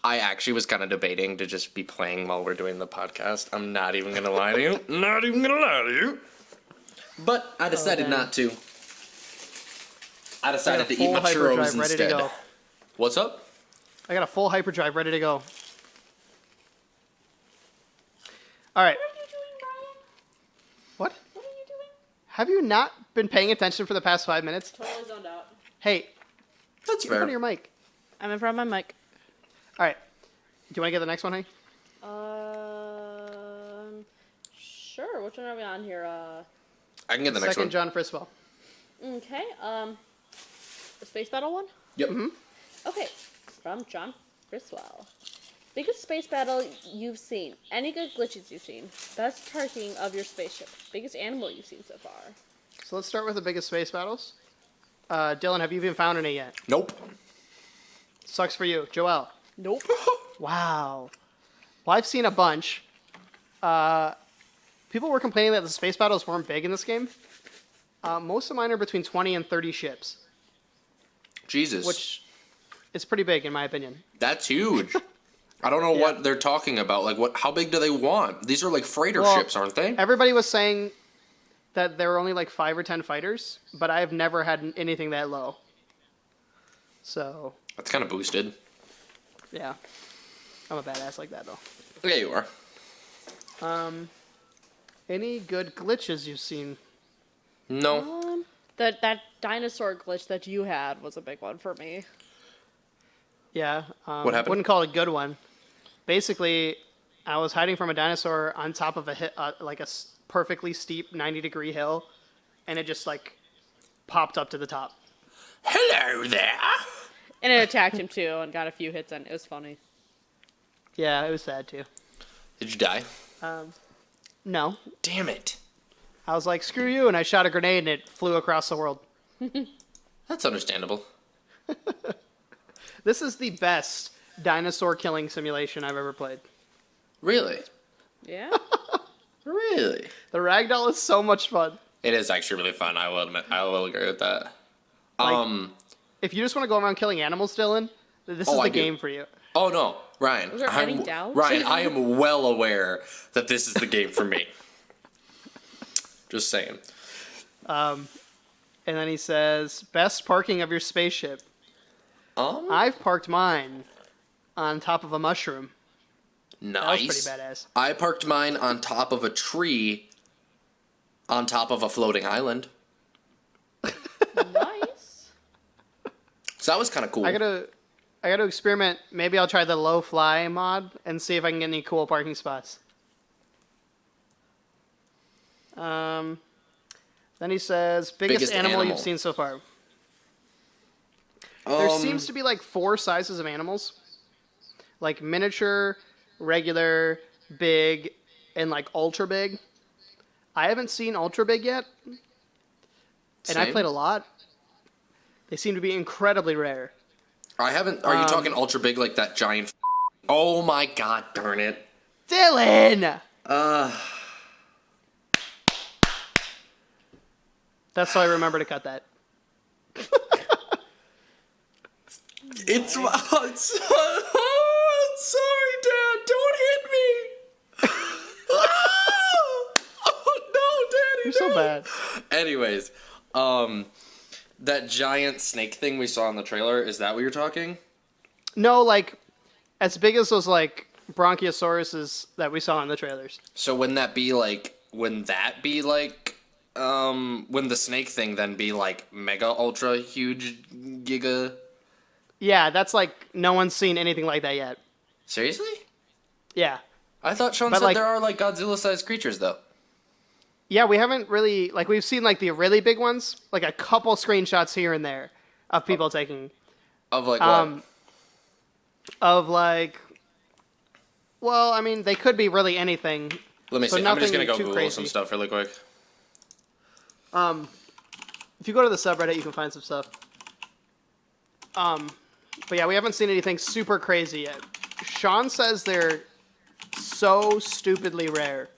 Speaker 2: I actually was kind of debating to just be playing while we're doing the podcast. I'm not even gonna lie to you. Not even gonna lie to you. But I decided
Speaker 1: dang.
Speaker 2: not to. I decided to eat
Speaker 1: full
Speaker 2: my
Speaker 1: hyperdrive
Speaker 2: churros
Speaker 1: ready to
Speaker 2: instead.
Speaker 1: go.
Speaker 2: What's up?
Speaker 1: I got a full hyperdrive ready to go. All right.
Speaker 3: What are you doing, Brian?
Speaker 1: What?
Speaker 3: What are you doing?
Speaker 1: Have you not been paying attention for the past 5 minutes?
Speaker 3: Totally zoned out.
Speaker 1: Hey,
Speaker 2: That's
Speaker 1: get in front
Speaker 2: fair.
Speaker 1: of your mic.
Speaker 3: I'm in front of my mic.
Speaker 1: All right. Do you want to get the next one, honey?
Speaker 3: Sure. Which one are we on here?
Speaker 2: I can get the next
Speaker 1: Second
Speaker 2: one.
Speaker 1: John Friswell.
Speaker 3: Okay. The space battle one.
Speaker 2: Yep.
Speaker 3: Okay. From John Friswell. Biggest space battle you've seen. Any good glitches you've seen. Best parking of your spaceship. Biggest animal you've seen so far.
Speaker 1: So let's start with the biggest space battles. Dylan, have you even found any yet?
Speaker 2: Nope.
Speaker 1: Sucks for you. Joel.
Speaker 3: Nope.
Speaker 1: Wow. Well, I've seen a bunch. People were complaining that the space battles weren't big in this game. Most of mine are between 20 and 30 ships,
Speaker 2: Jesus.
Speaker 1: which is pretty big in my opinion.
Speaker 2: That's huge. I don't know
Speaker 1: Yeah.
Speaker 2: what they're talking about. Like, what? How big do they want? These are like freighter
Speaker 1: Well,
Speaker 2: ships, aren't they?
Speaker 1: Everybody was saying that there were only like 5 or 10 fighters, but I've never had anything that low. So,
Speaker 2: That's kind of boosted.
Speaker 1: yeah. I'm a badass like that, though.
Speaker 2: Yeah, you are.
Speaker 1: Any good glitches you've seen?
Speaker 2: No.
Speaker 3: That dinosaur glitch that you had was a big one for me.
Speaker 1: Yeah.
Speaker 2: What happened?
Speaker 1: Wouldn't call it a good one. Basically, I was hiding from a dinosaur on top of a perfectly steep 90-degree hill, and it just like popped up to the top.
Speaker 2: Hello there.
Speaker 3: And it attacked him too and got a few hits in. It was funny.
Speaker 1: Yeah, it was sad too.
Speaker 2: Did you die?
Speaker 1: No,
Speaker 2: Damn it.
Speaker 1: I was like, screw you, and I shot a grenade and it flew across the world.
Speaker 2: That's understandable.
Speaker 1: This is the best dinosaur killing simulation I've ever played.
Speaker 2: Really?
Speaker 3: Yeah.
Speaker 2: Really?
Speaker 1: The ragdoll is so much fun.
Speaker 2: It is actually really fun. I will admit. I will agree with that.
Speaker 1: Like- If you just want to go around killing animals, Dylan, this is
Speaker 2: I
Speaker 1: the
Speaker 2: do.
Speaker 1: game for you.
Speaker 2: Oh no, Ryan.
Speaker 3: Was there any doubt?
Speaker 2: Ryan, I am well aware that this is the game for me. Just saying.
Speaker 1: And then he says, best parking of your spaceship. I've parked mine on top of a mushroom.
Speaker 2: Nice.
Speaker 1: That was pretty badass.
Speaker 2: I parked mine on top of a tree, on top of a floating island.
Speaker 3: Nice.
Speaker 2: So that was kind of cool.
Speaker 1: I gotta experiment. Maybe I'll try the low fly mod and see if I can get any cool parking spots. Then he says, biggest animal you've seen so far. There seems to be like 4 sizes of animals. Like miniature, regular, big, and like ultra big. I haven't seen ultra big yet. And I
Speaker 2: Same.
Speaker 1: played a lot. They seem to be incredibly rare.
Speaker 2: I haven't. Are you talking ultra big like that giant? Oh my god! Darn it!
Speaker 1: Dylan! That's so I remember to cut that.
Speaker 2: It's sorry, Dad. Don't hit me. Oh no, Daddy!
Speaker 1: You're so bad.
Speaker 2: Anyways, that giant snake thing we saw in the trailer, is that what you're talking?
Speaker 1: No, like, as big as those, like, Bronchiosauruses that we saw in the trailers.
Speaker 2: So wouldn't that be like, when the snake thing then be like mega ultra huge giga?
Speaker 1: Yeah, that's like, no one's seen anything like that yet.
Speaker 2: Seriously?
Speaker 1: Yeah.
Speaker 2: I thought Sean
Speaker 1: But,
Speaker 2: said
Speaker 1: like-
Speaker 2: there are like Godzilla-sized creatures though.
Speaker 1: Yeah, we haven't really, like, we've seen, like, the really big ones, like, a couple screenshots here and there of people taking,
Speaker 2: Of like what?
Speaker 1: of, like, well, I mean, they could be really anything.
Speaker 2: Let me
Speaker 1: so
Speaker 2: see. I'm just
Speaker 1: nothing
Speaker 2: gonna go
Speaker 1: too
Speaker 2: Google
Speaker 1: crazy.
Speaker 2: some stuff really quick.
Speaker 1: If you go to the subreddit, you can find some stuff. But yeah, we haven't seen anything super crazy yet. Sean says they're so stupidly rare.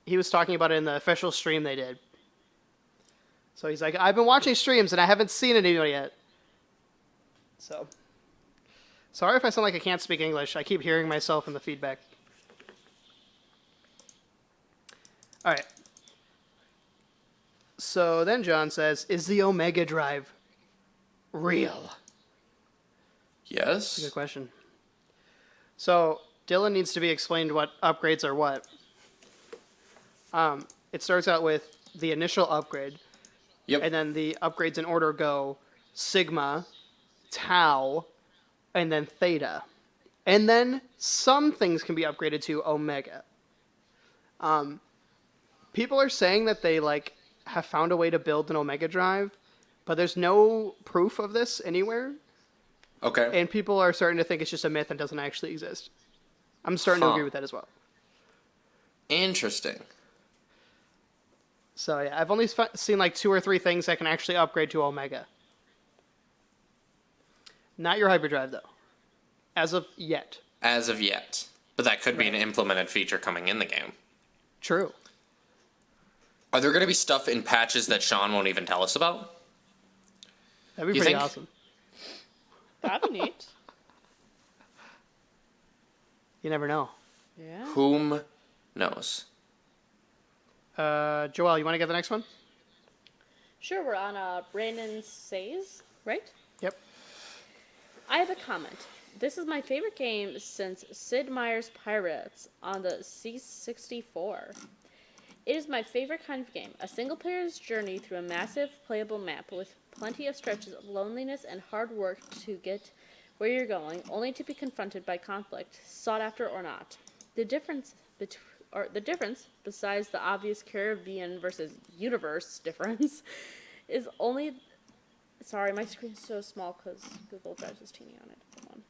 Speaker 1: he was talking about it in the official stream they did. So he's like, I've been watching streams and I haven't seen anybody yet. So, sorry if I sound like I can't speak English. I keep hearing myself in the feedback. All right. So then John says, is the Omega Drive real?
Speaker 2: Yes.
Speaker 1: Good question. So Dylan needs to be explained what upgrades are what. It starts out with the initial upgrade.
Speaker 2: Yep.
Speaker 1: And then the upgrades in order go Sigma, Tau, and then Theta. And then some things can be upgraded to Omega. People are saying that they have found a way to build an Omega Drive, but there's no proof of this anywhere.
Speaker 2: Okay.
Speaker 1: And people are starting to think it's just a myth and doesn't actually exist. I'm starting to agree with that as well.
Speaker 2: Interesting.
Speaker 1: So yeah, I've only seen 2 or 3 things that can actually upgrade to Omega. Not your hyperdrive though, as of yet.
Speaker 2: As of yet. But that could be an implemented feature coming in the game.
Speaker 1: True.
Speaker 2: Are there going to be stuff in patches that Sean won't even tell us about?
Speaker 1: That'd be
Speaker 2: You
Speaker 1: pretty
Speaker 2: think?
Speaker 1: awesome.
Speaker 3: That'd be neat.
Speaker 1: You never know.
Speaker 3: Yeah.
Speaker 2: Whom knows?
Speaker 1: Joel, you want to get the next one?
Speaker 3: Sure, we're on Brandon Says, right?
Speaker 1: Yep.
Speaker 3: I have a comment. This is my favorite game since Sid Meier's Pirates on the C64. It is my favorite kind of game, a single player's journey through a massive playable map with plenty of stretches of loneliness and hard work to get where you're going, only to be confronted by conflict, sought after or not. The difference, besides the obvious Caribbean versus universe difference, is only... Sorry, my screen's so small because Google Drive is teeny on it. Hold on.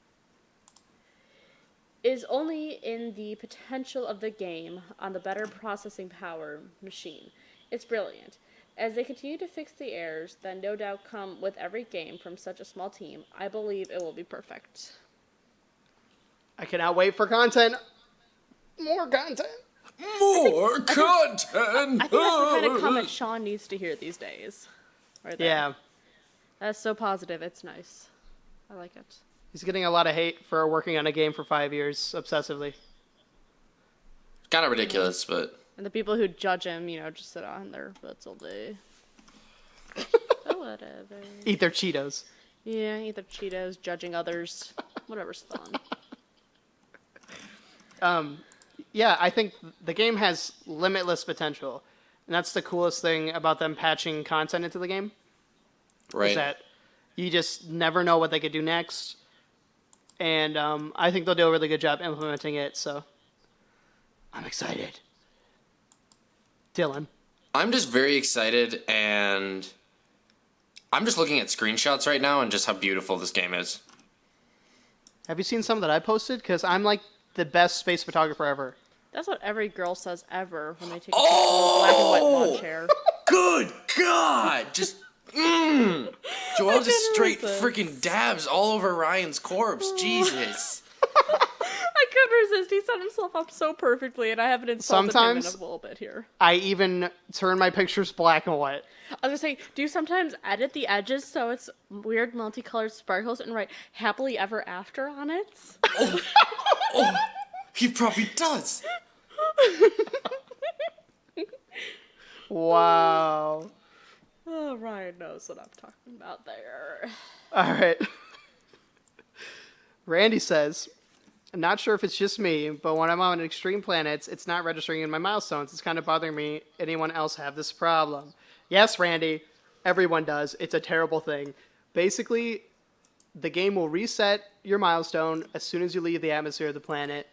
Speaker 3: Is only in the potential of the game on the better processing power machine. It's brilliant. As they continue to fix the errors that no doubt come with every game from such a small team, I believe it will be perfect.
Speaker 1: I cannot wait for content. More content.
Speaker 2: More content!
Speaker 3: I think that's the kind of comment Sean needs to hear these days. Right there.
Speaker 1: Yeah.
Speaker 3: That's so positive. It's nice. I like it.
Speaker 1: He's getting a lot of hate for working on a game for 5 years obsessively.
Speaker 2: Kind of ridiculous, but...
Speaker 3: And the people who judge him, just sit on their butts all day. Oh, whatever.
Speaker 1: Eat their Cheetos.
Speaker 3: Yeah, eat their Cheetos, judging others. Whatever's fun.
Speaker 1: Yeah, I think the game has limitless potential. And that's the coolest thing about them patching content into the game.
Speaker 2: Right.
Speaker 1: Is that you just never know what they could do next. And I think they'll do a really good job implementing it, so I'm excited. Dylan.
Speaker 2: I'm just very excited, and I'm just looking at screenshots right now and just how beautiful this game is.
Speaker 1: Have you seen some that I posted? Because I'm like the best space photographer ever.
Speaker 3: That's what every girl says ever when they take a picture of a black and white lawn chair.
Speaker 2: Good God! Just... Joel just straight
Speaker 3: resist.
Speaker 2: freaking dabs all over Ryan's corpse. Jesus.
Speaker 3: I couldn't resist. He set himself up so perfectly, and I haven't insulted
Speaker 1: Sometimes-
Speaker 3: him in a little bit here.
Speaker 1: I even turn my pictures black and white.
Speaker 3: I was gonna say, do you sometimes edit the edges so it's weird multicolored sparkles and write happily ever after on it?
Speaker 2: Oh, he probably does.
Speaker 1: Wow.
Speaker 3: Oh, Ryan knows what I'm talking about there.
Speaker 1: All right. Randy says, not sure if it's just me, but when I'm on extreme planets, it's not registering in my milestones. It's kind of bothering me. Anyone else have this problem? Yes, Randy. Everyone does. It's a terrible thing. Basically, the game will reset your milestone as soon as you leave the atmosphere of the planet.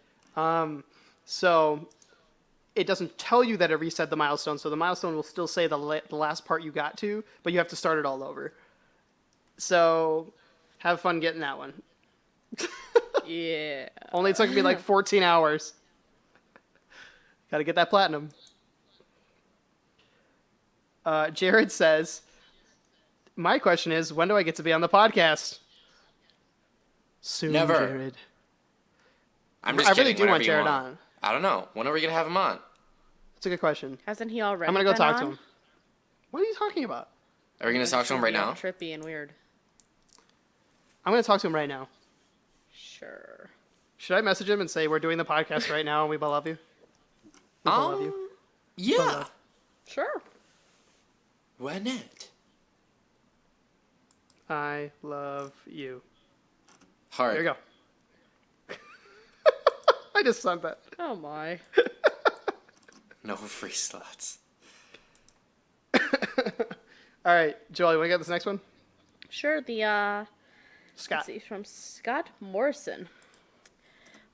Speaker 1: So it doesn't tell you that it reset the milestone, so the milestone will still say the last part you got to, but you have to start it all over. So have fun getting that one.
Speaker 3: Yeah.
Speaker 1: Only took me like 14 hours. Gotta get that platinum. Jared says, my question is, when do I get to be on the podcast? Soon,
Speaker 2: Never.
Speaker 1: Jared.
Speaker 2: I'm just
Speaker 1: I
Speaker 2: kidding.
Speaker 1: really do
Speaker 2: whenever
Speaker 1: want
Speaker 2: you
Speaker 1: Jared on.
Speaker 2: I don't know. When are we going to have him on?
Speaker 1: It's a good question.
Speaker 3: Hasn't he already?
Speaker 1: I'm gonna go
Speaker 3: been
Speaker 1: talk to
Speaker 3: on?
Speaker 1: him. What are you talking about?
Speaker 2: Are we gonna talk to him right now?
Speaker 3: Trippy and weird.
Speaker 1: I'm gonna talk to him right now.
Speaker 3: Sure.
Speaker 1: Should I message him and say we're doing the podcast right now and we both love you? We both love you.
Speaker 2: Yeah.
Speaker 3: Sure.
Speaker 2: Why not?
Speaker 1: I love you.
Speaker 2: Heart.
Speaker 1: There you go. I just sent that.
Speaker 3: Oh my.
Speaker 2: No free slots.
Speaker 1: All right, Joel, you want to get this next one?
Speaker 3: Sure. The
Speaker 1: Scott.
Speaker 3: let's see, from Scott Morrison.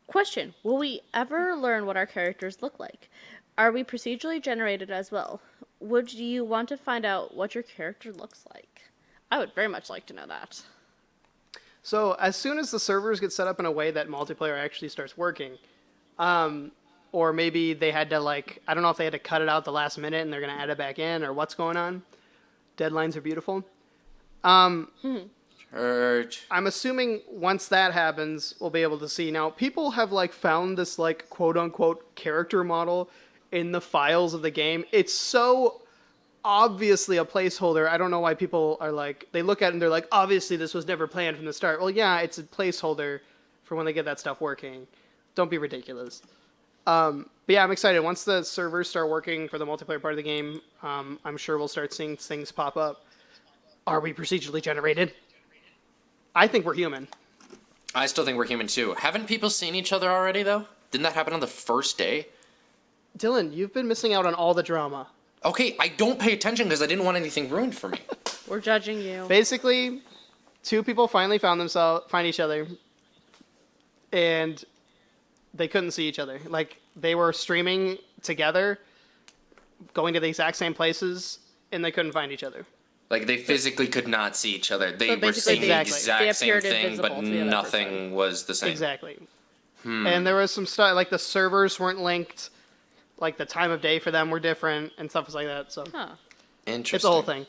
Speaker 3: Question: will we ever learn what our characters look like? Are we procedurally generated as well? Would you want to find out what your character looks like? I would very much like to know that.
Speaker 1: So as soon as the servers get set up in a way that multiplayer actually starts working, or maybe they had to I don't know if they had to cut it out the last minute and they're going to add it back in or what's going on. Deadlines are beautiful.
Speaker 2: Church.
Speaker 1: I'm assuming once that happens, we'll be able to see. Now, people have found this quote unquote character model in the files of the game. It's so obviously a placeholder. I don't know why people are they look at it and they're like, obviously this was never planned from the start. Well, yeah, it's a placeholder for when they get that stuff working. Don't be ridiculous. But yeah, I'm excited. Once the servers start working for the multiplayer part of the game, I'm sure we'll start seeing things pop up. Are we procedurally generated? I think we're human.
Speaker 2: I still think we're human too. Haven't people seen each other already though? Didn't that happen on the first day?
Speaker 1: Dylan, you've been missing out on all the drama.
Speaker 2: Okay, I don't pay attention because I didn't want anything ruined for me.
Speaker 3: We're judging you.
Speaker 1: Basically, two people finally find each other, and they couldn't see each other. They were streaming together, going to the exact same places, and they couldn't find each other.
Speaker 2: They physically could not see each other. They were
Speaker 3: basically
Speaker 2: seeing the
Speaker 1: Exactly.
Speaker 3: they
Speaker 2: exact same
Speaker 3: appeared
Speaker 2: thing,
Speaker 3: invisible
Speaker 2: but
Speaker 3: to the other
Speaker 2: nothing was the same.
Speaker 1: Exactly. And there was some stuff, the servers weren't linked, the time of day for them were different, and stuff like that, so...
Speaker 3: Huh.
Speaker 2: Interesting.
Speaker 1: It's a whole thing.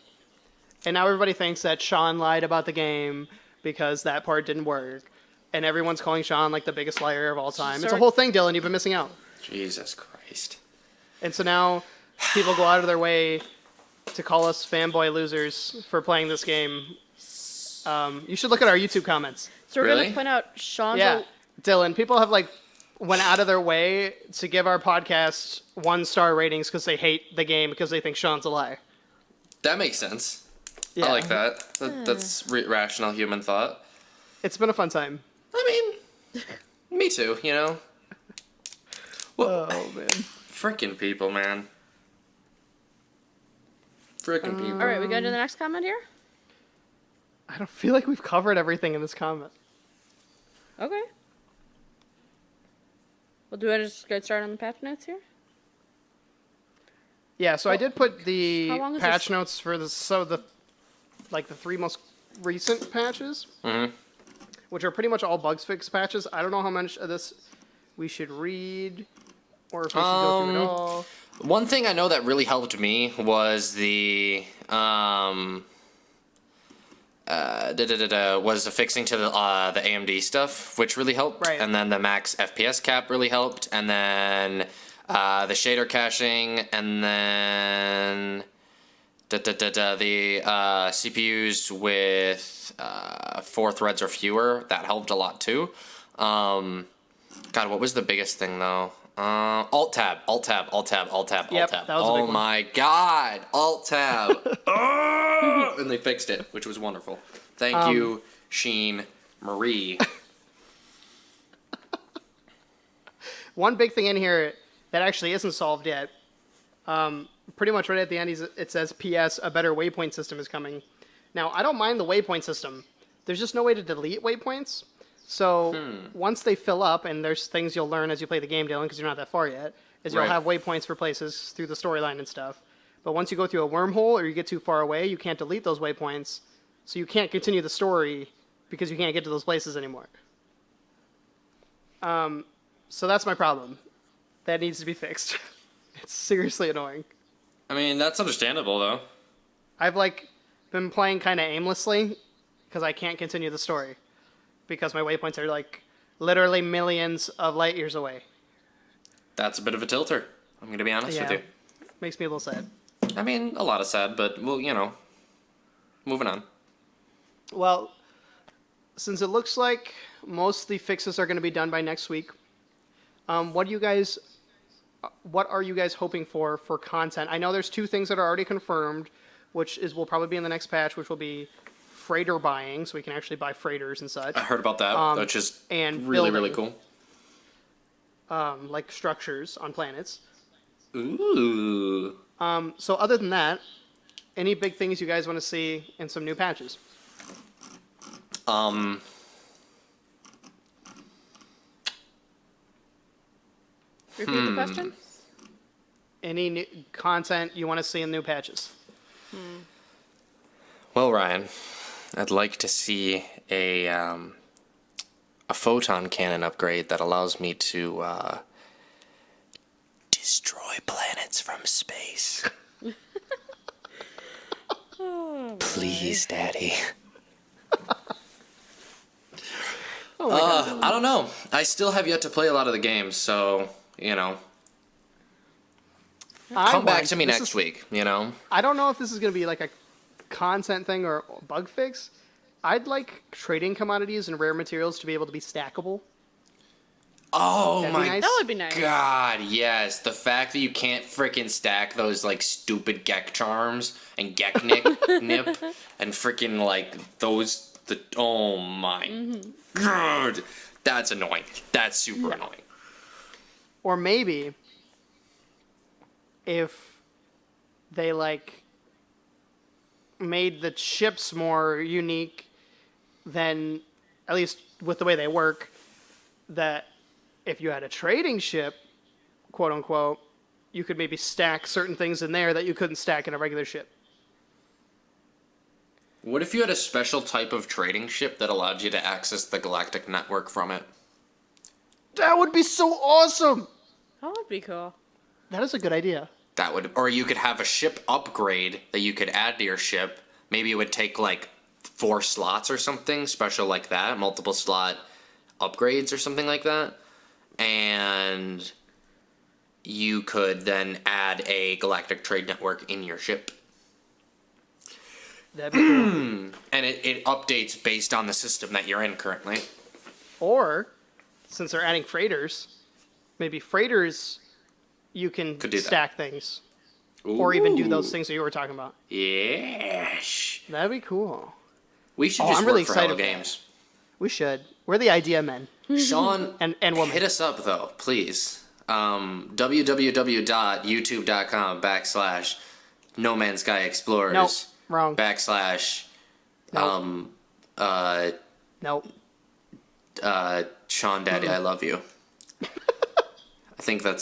Speaker 1: And now everybody thinks that Sean lied about the game because that part didn't work. And everyone's calling Sean the biggest liar of all time. It's a whole thing, Dylan. You've been missing out.
Speaker 2: Jesus Christ.
Speaker 1: And so now people go out of their way to call us fanboy losers for playing this game. You should look at our YouTube comments.
Speaker 3: So we're
Speaker 2: Really?
Speaker 3: going to point out Sean's...
Speaker 1: Yeah. Dylan, people have went out of their way to give our podcast 1-star ratings because they hate the game because they think Sean's a liar.
Speaker 2: That makes sense.
Speaker 1: Yeah.
Speaker 2: I like that. That's rational human thought.
Speaker 1: It's been a fun time.
Speaker 2: I mean, me too, you know? Well,
Speaker 1: Oh, man.
Speaker 2: frickin' people, man. Frickin' people.
Speaker 3: All right, we go to the next comment here?
Speaker 1: I don't feel like we've covered everything in this comment.
Speaker 3: Okay. Well, do I just get started on the patch notes here?
Speaker 1: Yeah, so I did put the
Speaker 3: How long is
Speaker 1: patch
Speaker 3: this?
Speaker 1: notes for the 3 most recent patches, which are pretty much all bugs fix patches. I don't know how much of this we should read, or if we should go through it all.
Speaker 2: One thing I know that really helped me was the was the fixing to the AMD stuff, which really helped.
Speaker 1: Right.
Speaker 2: And then the max FPS cap really helped. And then the shader caching, and then the CPUs with 4 threads or fewer, that helped a lot too. God, what was the biggest thing though? Alt tab.
Speaker 1: Yep, that was a big
Speaker 2: Oh
Speaker 1: one.
Speaker 2: my God, Alt tab. Oh! And they fixed it, which was wonderful. Thank you, Sheen Marie.
Speaker 1: One big thing in here that actually isn't solved yet, pretty much right at the end, it says, P.S. a better waypoint system is coming. Now, I don't mind the waypoint system. There's just no way to delete waypoints. So once they fill up, and there's things you'll learn as you play the game, Dylan, because you're not that far yet, is you'll
Speaker 2: Right.
Speaker 1: have waypoints for places through the storyline and stuff. But once you go through a wormhole or you get too far away, you can't delete those waypoints. So you can't continue the story because you can't get to those places anymore. So that's my problem. That needs to be fixed. It's seriously annoying.
Speaker 2: I mean, that's understandable though.
Speaker 1: I've been playing kind of aimlessly because I can't continue the story because my waypoints are literally millions of light years away.
Speaker 2: That's a bit of a tilter. I'm going to be honest with
Speaker 1: Yeah.
Speaker 2: you.
Speaker 1: Makes me a little sad.
Speaker 2: I mean, a lot of sad, but, well, moving on.
Speaker 1: Well, since it looks like most of the fixes are going to be done by next week, what are you guys hoping for content? I know there's 2 things that are already confirmed, which will probably be in the next patch, which will be freighter buying, so we can actually buy freighters and such.
Speaker 2: I heard about that, which is
Speaker 1: and
Speaker 2: really, really
Speaker 1: building.
Speaker 2: cool.
Speaker 1: Like structures on planets.
Speaker 2: Ooh.
Speaker 1: So other than that, any big things you guys want to see in some new patches?
Speaker 3: Repeat the question?
Speaker 1: Any new content you want to see in new patches?
Speaker 2: Well, Ryan, I'd like to see a photon cannon upgrade that allows me to destroy planets from space. Please, Daddy.
Speaker 1: Oh my God.
Speaker 2: I don't know. I still have yet to play a lot of the games, so, come back to me next week,
Speaker 1: I don't know if this is going to be like a content thing or bug fix. I'd like trading commodities and rare materials to be able to be stackable.
Speaker 2: Oh
Speaker 1: That'd be
Speaker 2: my
Speaker 1: nice.
Speaker 3: That would be nice.
Speaker 2: God, yes. The fact that you can't freaking stack those, like, stupid Gek charms and Gek nip and freaking, like, oh my God. That's annoying. That's super annoying.
Speaker 1: Or maybe if they like made the ships more unique, then at least with the way they work, that if you had a trading ship, quote unquote, you could maybe stack certain things in there that you couldn't stack in a regular ship.
Speaker 2: What if you had a special type of trading ship that allowed you to access the galactic network from it?
Speaker 1: That would be so awesome.
Speaker 3: That would be cool.
Speaker 1: That is a good idea.
Speaker 2: Or you could have a ship upgrade that you could add to your ship. Maybe it would take like 4 slots or something special like that, multiple slot upgrades or something like that. And you could then add a galactic trade network in your ship.
Speaker 1: That'd be cool.
Speaker 2: And it updates based on the system that you're in currently.
Speaker 1: Or, since they're adding freighters, maybe freighters you can
Speaker 2: Could do that.
Speaker 1: stack things. Or even do those things that you were talking about.
Speaker 2: Yes.
Speaker 1: That'd be cool.
Speaker 2: We should
Speaker 1: Oh,
Speaker 2: just
Speaker 1: I'm
Speaker 2: work
Speaker 1: really
Speaker 2: for
Speaker 1: excited
Speaker 2: Hello
Speaker 1: for that.
Speaker 2: Games.
Speaker 1: We should. We're the idea men.
Speaker 2: Sean,
Speaker 1: And woman.
Speaker 2: hit us up though, please. www.youtube.com/No Man's Sky Explorers.
Speaker 1: Nope. Wrong.
Speaker 2: /
Speaker 1: Nope.
Speaker 2: Sean Daddy, I love you. I think I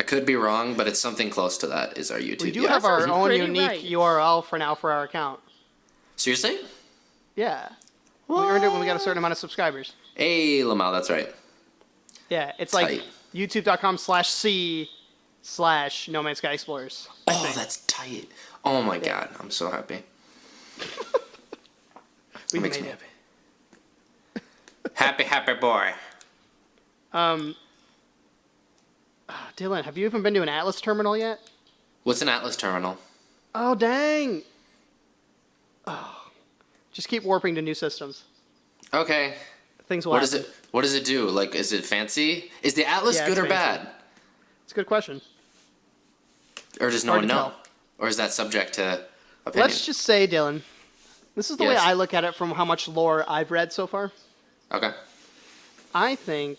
Speaker 2: could be wrong, but it's something close to that is our YouTube.
Speaker 1: We do
Speaker 2: Yeah.
Speaker 1: have our
Speaker 3: sounds
Speaker 1: own
Speaker 3: pretty
Speaker 1: unique
Speaker 3: right.
Speaker 1: URL for now for our account.
Speaker 2: Seriously?
Speaker 1: Yeah. We earned it when we got a certain amount of subscribers.
Speaker 2: Hey, Lamau, that's right.
Speaker 1: Yeah, it's
Speaker 2: Tight.
Speaker 1: like youtube.com/c/No Man's Sky Explorers.
Speaker 2: Oh, that's tight. Oh my God, I'm so happy.
Speaker 1: We
Speaker 2: It makes
Speaker 1: made
Speaker 2: me
Speaker 1: it.
Speaker 2: happy. Happy boy.
Speaker 1: Dylan, have you even been to an Atlas terminal yet?
Speaker 2: What's an Atlas terminal?
Speaker 1: Oh, dang. Oh. Just keep warping to new systems.
Speaker 2: Okay.
Speaker 1: Things will
Speaker 2: What
Speaker 1: happen.
Speaker 2: What does it do? Like, is it fancy? Is the Atlas
Speaker 1: Yeah,
Speaker 2: good
Speaker 1: it's
Speaker 2: or
Speaker 1: fancy.
Speaker 2: bad?
Speaker 1: It's a good question.
Speaker 2: Or does no
Speaker 1: Hard
Speaker 2: one
Speaker 1: to
Speaker 2: know?
Speaker 1: tell.
Speaker 2: Or is that subject to opinion?
Speaker 1: Let's just say, Dylan, this is the way
Speaker 2: Yes.
Speaker 1: I look at it from how much lore I've read so far.
Speaker 2: Okay.
Speaker 1: I think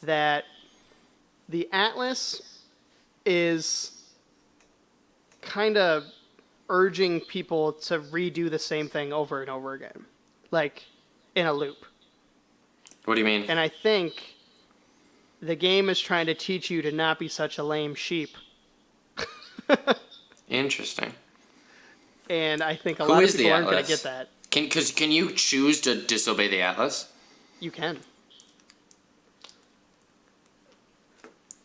Speaker 1: that the Atlas is kind of urging people to redo the same thing over and over again, like in a loop.
Speaker 2: What do you mean?
Speaker 1: And I think the game is trying to teach you to not be such a lame sheep.
Speaker 2: Interesting.
Speaker 1: And I think a
Speaker 2: Who
Speaker 1: lot of
Speaker 2: is the
Speaker 1: people aren't going to
Speaker 2: Atlas?
Speaker 1: get that.
Speaker 2: Can you choose to disobey the Atlas?
Speaker 1: You can.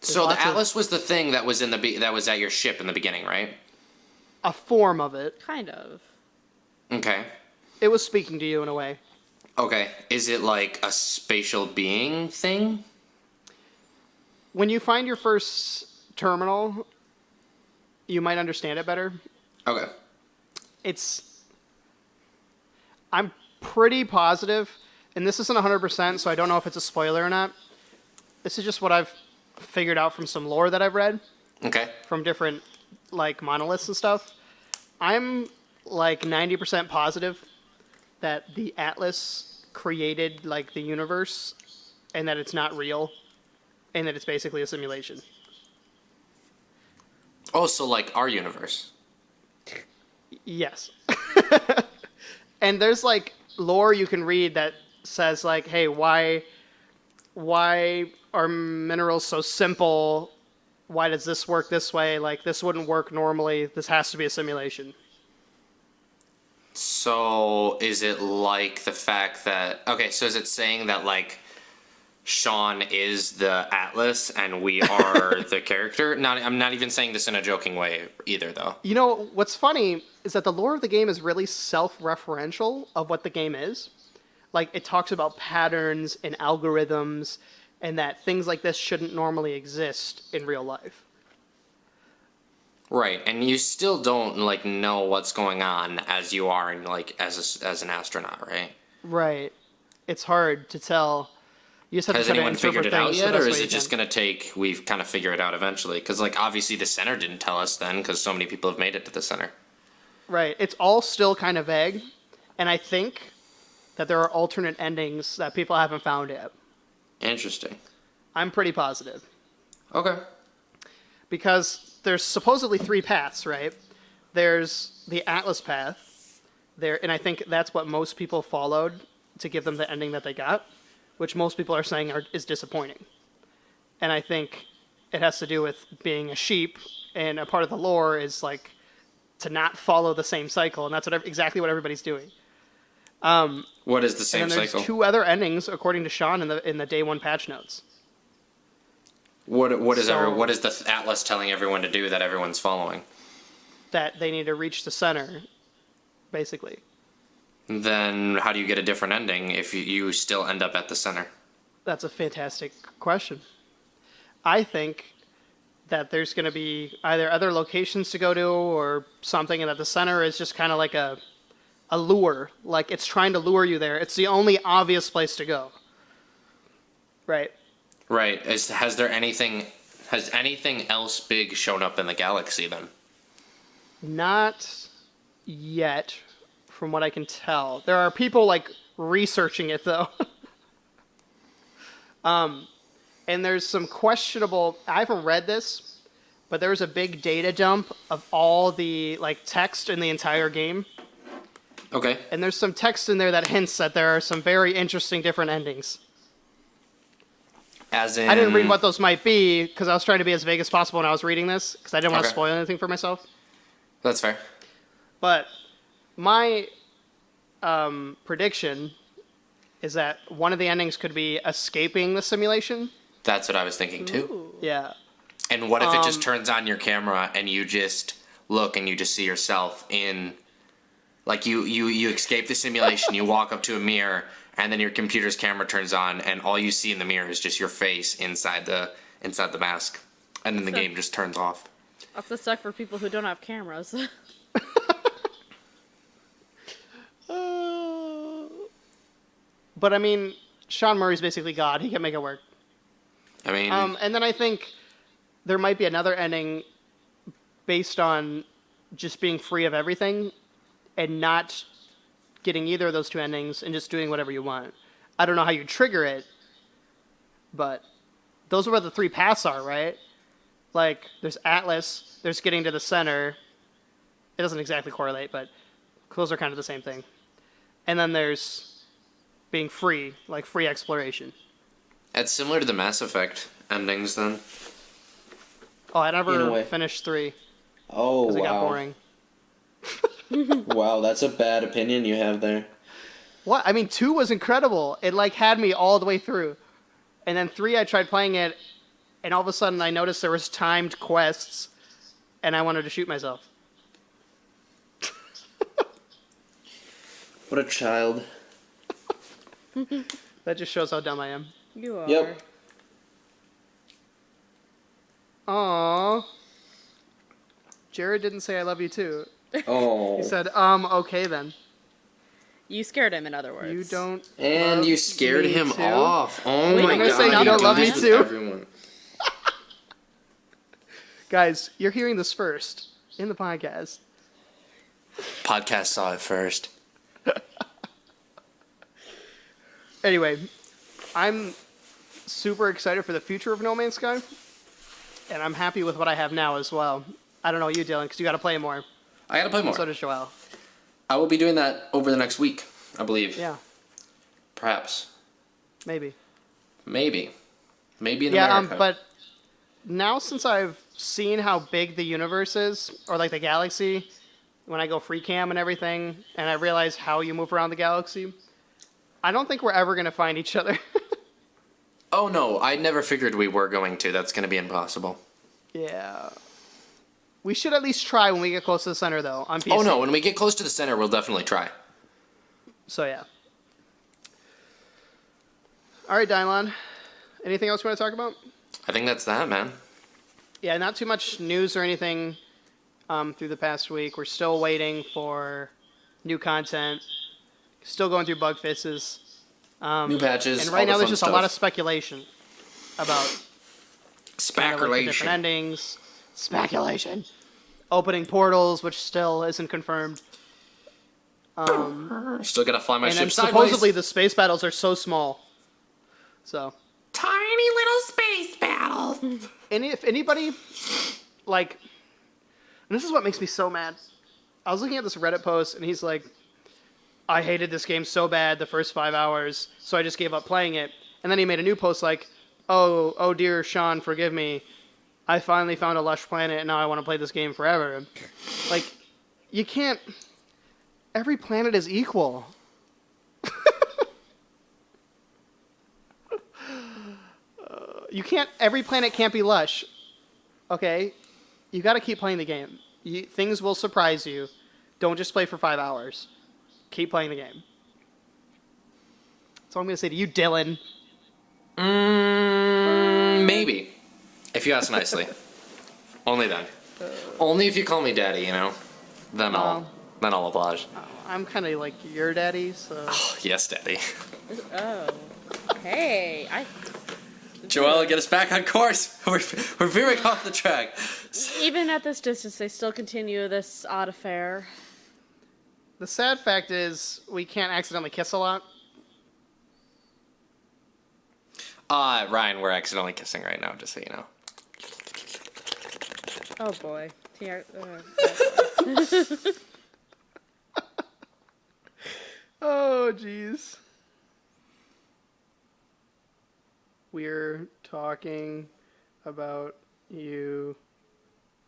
Speaker 2: So the
Speaker 1: lots of-
Speaker 2: Atlas was the thing that was that was at your ship in the beginning, right?
Speaker 1: A form of it.
Speaker 3: Kind of.
Speaker 2: Okay.
Speaker 1: It was speaking to you in a way.
Speaker 2: Okay. Is it like a spatial being thing?
Speaker 1: When you find your first terminal, you might understand it better.
Speaker 2: Okay.
Speaker 1: I'm pretty positive, and this isn't 100%, so I don't know if it's a spoiler or not. This is just what I've figured out from some lore that I've read.
Speaker 2: Okay.
Speaker 1: From different, like, monoliths and stuff. I'm, like, 90% positive that the Atlas created, like, the universe, and that it's not real, and that it's basically a simulation.
Speaker 2: Oh, so like our universe.
Speaker 1: Yes. And there's, like, lore you can read that says, like, hey, why are minerals so simple? Why does this work this way? Like, this wouldn't work normally. This has to be a simulation.
Speaker 2: So is it like the fact that... Okay, so is it saying that, like, Sean is the Atlas and we are the character? I'm not even saying this in a joking way either, though.
Speaker 1: You know, what's funny is that the lore of the game is really self-referential of what the game is. Like, it talks about patterns and algorithms, and that things like this shouldn't normally exist in real life.
Speaker 2: Right, and you still don't, like, know what's going on as you are, in, like, as an astronaut, right?
Speaker 1: Right. It's hard to tell. You just have
Speaker 2: Has
Speaker 1: to try to
Speaker 2: anyone figured
Speaker 1: interpret
Speaker 2: it out
Speaker 1: things the
Speaker 2: yet,
Speaker 1: best
Speaker 2: or
Speaker 1: way
Speaker 2: is
Speaker 1: you
Speaker 2: it just
Speaker 1: can.
Speaker 2: going to take... We've kind of figured it out eventually? Because, like, obviously the center didn't tell us then, because so many people have made it to the center.
Speaker 1: Right. It's all still kind of vague, and I think that there are alternate endings that people haven't found yet.
Speaker 2: Interesting.
Speaker 1: I'm pretty positive.
Speaker 2: Okay.
Speaker 1: Because there's supposedly 3 paths, right? There's the Atlas path, and I think that's what most people followed to give them the ending that they got, which most people are saying is disappointing. And I think it has to do with being a sheep, and a part of the lore is, like, to not follow the same cycle, and that's exactly what everybody's doing.
Speaker 2: What is the same
Speaker 1: And then there's
Speaker 2: cycle?
Speaker 1: 2 other endings, according to Sean, in the day 1 patch notes.
Speaker 2: What is
Speaker 1: So-
Speaker 2: what is the Atlas telling everyone to do that everyone's following?
Speaker 1: That they need to reach the center, basically.
Speaker 2: Then how do you get a different ending if you still end up at the center?
Speaker 1: That's a fantastic question. I think that there's going to be either other locations to go to or something, and that the center is just kind of like a lure. Like, it's trying to lure you there. It's the only obvious place to go. Right.
Speaker 2: Right. Has anything else big shown up in the galaxy then?
Speaker 1: Not yet, from what I can tell. There are people, like, researching it, though. And there's some questionable... I haven't read this, but there was a big data dump of all the, like, text in the entire game.
Speaker 2: Okay.
Speaker 1: And there's some text in there that hints that there are some very interesting different endings.
Speaker 2: As in...
Speaker 1: I didn't read what those might be, because I was trying to be as vague as possible when I was reading this, because I didn't want to
Speaker 2: Okay.
Speaker 1: spoil anything for myself.
Speaker 2: That's fair.
Speaker 1: But my prediction is that one of the endings could be escaping the simulation.
Speaker 2: That's what I was thinking too.
Speaker 3: Ooh.
Speaker 1: Yeah.
Speaker 2: And what if it just turns on your camera and you just look and you just see yourself in... Like, you escape the simulation, you walk up to a mirror, and then your computer's camera turns on, and all you see in the mirror is just your face inside the mask. And then the game just turns off.
Speaker 3: That's the stuff for people who don't have cameras.
Speaker 1: But I mean, Sean Murray's basically God. He can make it work.
Speaker 2: I mean...
Speaker 1: And then I think there might be another ending based on just being free of everything and not getting either of those 2 endings and just doing whatever you want. I don't know how you trigger it, but those are where the 3 paths are, right? Like, there's Atlas, there's getting to the center. It doesn't exactly correlate, but those are kind of the same thing. And then there's being free, like free exploration.
Speaker 2: It's similar to the Mass Effect endings then.
Speaker 1: Oh, I
Speaker 4: In a
Speaker 1: never
Speaker 4: way.
Speaker 1: finished 3
Speaker 4: Oh,
Speaker 1: because it got
Speaker 4: wow.
Speaker 1: boring.
Speaker 4: Wow, that's a bad opinion you have there.
Speaker 1: What? I mean, 2 was incredible. It, like, had me all the way through. And then 3, I tried playing it, and all of a sudden I noticed there was timed quests, and I wanted to shoot myself.
Speaker 4: What a child.
Speaker 1: That just shows how dumb I am.
Speaker 3: You are.
Speaker 4: Yep.
Speaker 1: Aww. Jared didn't say I love you too.
Speaker 4: Oh.
Speaker 1: He said, okay then.
Speaker 3: You scared him, in other words.
Speaker 1: You don't.
Speaker 4: And
Speaker 1: love
Speaker 4: you scared
Speaker 1: me
Speaker 4: him
Speaker 1: too?
Speaker 4: off. Oh
Speaker 3: Wait,
Speaker 4: my
Speaker 3: I'm
Speaker 4: god.
Speaker 3: gonna say you
Speaker 1: don't
Speaker 4: do
Speaker 1: love me
Speaker 4: this with
Speaker 1: too?
Speaker 4: everyone.
Speaker 1: Guys, you're hearing this first in the podcast.
Speaker 2: Podcast saw it first.
Speaker 1: Anyway, I'm super excited for the future of No Man's Sky, and I'm happy with what I have now as well. I don't know you, Dylan, because you got to play more.
Speaker 2: I gotta play more.
Speaker 1: So does Joel.
Speaker 2: I will be doing that over the next week, I believe.
Speaker 1: Yeah,
Speaker 2: Perhaps.
Speaker 1: maybe.
Speaker 2: Maybe in
Speaker 1: Yeah,
Speaker 2: America.
Speaker 1: but now since I've seen how big the universe is, or like the galaxy, when I go free cam and everything, and I realize how you move around the galaxy, I don't think we're ever gonna find each other.
Speaker 2: Oh no, I never figured we were going to. That's gonna be impossible.
Speaker 1: Yeah. We should at least try when we get close to the center, though, on PC.
Speaker 2: Oh no, when we get close to the center, we'll definitely try.
Speaker 1: So, yeah. All right, Dylon. Anything else you want to talk about?
Speaker 2: I think that's that, man.
Speaker 1: Yeah, not too much news or anything through the past week. We're still waiting for new content. Still going through bug fixes.
Speaker 2: New patches.
Speaker 1: And right
Speaker 2: all the
Speaker 1: now, there's
Speaker 2: fun
Speaker 1: just
Speaker 2: stuff.
Speaker 1: a lot of speculation about kind of like the different
Speaker 2: speculation.
Speaker 1: endings. Speculation. Opening portals, which still isn't confirmed.
Speaker 2: Still gotta fly my
Speaker 1: And then
Speaker 2: ship sideways.
Speaker 1: supposedly the space battles are so small. So,
Speaker 2: Tiny little space battles.
Speaker 1: and if anybody, like, and this is what makes me so mad. I was looking at this Reddit post, and he's like, I hated this game so bad the first 5 hours, so I just gave up playing it. And then he made a new post like, oh dear Sean, forgive me. I finally found a lush planet, and now I want to play this game forever. Like, you can't... Every planet is equal. You can't... Every planet can't be lush. Okay? You gotta keep playing the game. Things will surprise you. Don't just play for 5 hours. Keep playing the game. That's all I'm gonna say to you, Dylan.
Speaker 2: Maybe. If you ask nicely. Only then. Only if you call me daddy, you know? Then I'll oblige.
Speaker 1: I'm kind of like your daddy, so...
Speaker 2: Oh, yes, daddy.
Speaker 3: Oh. Hey,
Speaker 2: Joel, get us back on course. We're veering off the track.
Speaker 3: even at this distance, they still continue this odd affair.
Speaker 1: The sad fact is, we can't accidentally kiss a lot.
Speaker 2: Ryan, we're accidentally kissing right now, just so you know.
Speaker 3: Oh boy. Yeah,
Speaker 1: Oh, jeez. We're talking about you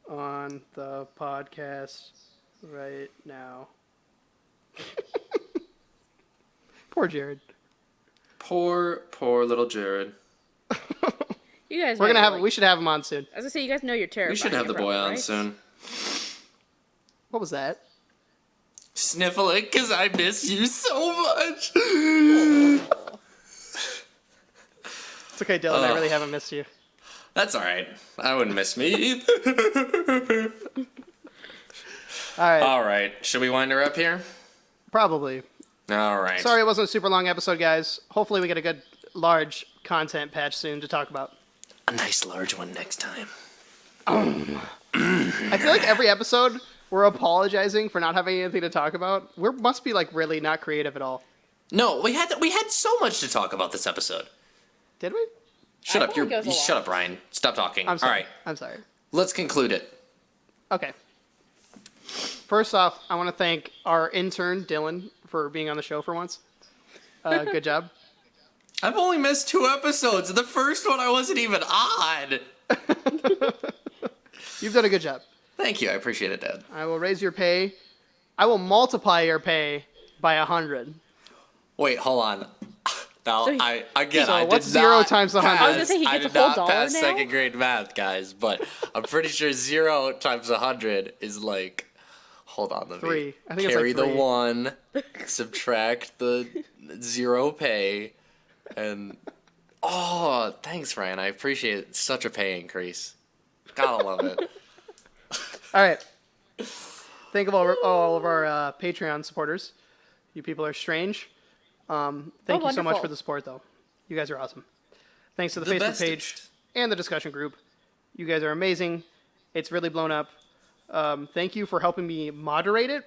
Speaker 1: on the podcast right now. Poor Jared.
Speaker 2: Poor little Jared.
Speaker 3: you guys.
Speaker 1: We're
Speaker 3: might
Speaker 1: gonna have
Speaker 3: like,
Speaker 1: we should have him on soon.
Speaker 3: As I say, you guys know you're terrible.
Speaker 2: We should have the boy on soon.
Speaker 1: What was that?
Speaker 2: Sniffling, because I miss you so much.
Speaker 1: It's okay, Dylan. I really haven't missed you.
Speaker 2: That's alright. I wouldn't miss me either.
Speaker 1: All right,
Speaker 2: Alright, should we wind her up here?
Speaker 1: probably.
Speaker 2: Alright.
Speaker 1: Sorry it wasn't a super long episode, guys. Hopefully we get a good, large content patch soon to talk about.
Speaker 2: A nice large one next time.
Speaker 1: I feel like every episode we're apologizing for not having anything to talk about. We must be like really not creative at all.
Speaker 2: No, we had so much to talk about this episode.
Speaker 1: Did we?
Speaker 2: Shut
Speaker 3: I
Speaker 2: up,
Speaker 3: think it goes a
Speaker 2: shut
Speaker 3: lot.
Speaker 2: up, Ryan. Stop talking.
Speaker 1: I'm sorry.
Speaker 2: Alright,
Speaker 1: I'm sorry.
Speaker 2: let's conclude it.
Speaker 1: Okay. First off, I want to thank our intern, Dylan, for being on the show for once. Good job.
Speaker 2: I've only missed 2 episodes. The first one I wasn't even on.
Speaker 1: You've done a good job.
Speaker 2: Thank you, I appreciate it, Dad.
Speaker 1: I will raise your pay. I will multiply your pay by 100.
Speaker 2: Wait, hold on. Now,
Speaker 3: So-
Speaker 2: I
Speaker 1: So
Speaker 2: did
Speaker 1: what's 0
Speaker 2: not
Speaker 1: times 100?
Speaker 3: I was gonna say, he
Speaker 2: I
Speaker 3: gets
Speaker 2: did
Speaker 3: a whole
Speaker 2: not
Speaker 3: dollar
Speaker 2: pass
Speaker 3: now?
Speaker 2: second grade math, guys, but I'm pretty sure 0 times 100 is like, hold on, let me
Speaker 1: 3. I think it's
Speaker 2: carry
Speaker 1: like 3.
Speaker 2: the 1, subtract the 0 pay, and oh, thanks, Ryan. I appreciate it. It's such a pay increase. Gotta love it.
Speaker 1: All right. Thank of all of our Patreon supporters. You people are strange. Thank you so much
Speaker 3: wonderful.
Speaker 1: for the support, though. You guys are awesome. Thanks to the
Speaker 2: The
Speaker 1: Facebook page
Speaker 2: bestest.
Speaker 1: and the discussion group. You guys are amazing. It's really blown up. Thank you for helping me moderate it.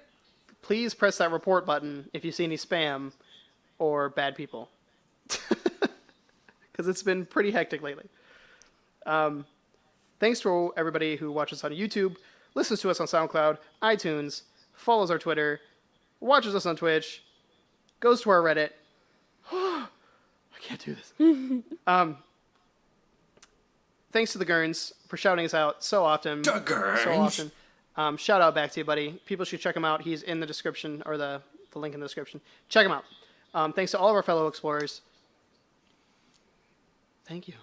Speaker 1: Please press that report button if you see any spam or bad people. Because it's been pretty hectic lately. Thanks to everybody who watches on YouTube, listens to us on SoundCloud, iTunes, follows our Twitter, watches us on Twitch, goes to our Reddit. I can't do this. Thanks to the Gurns for shouting us out so often.
Speaker 2: The Gurns.
Speaker 1: So often. Shout out back to you, buddy. People should check him out. He's in the description, or the link in the description. Check him out. Thanks to all of our fellow explorers. Thank you.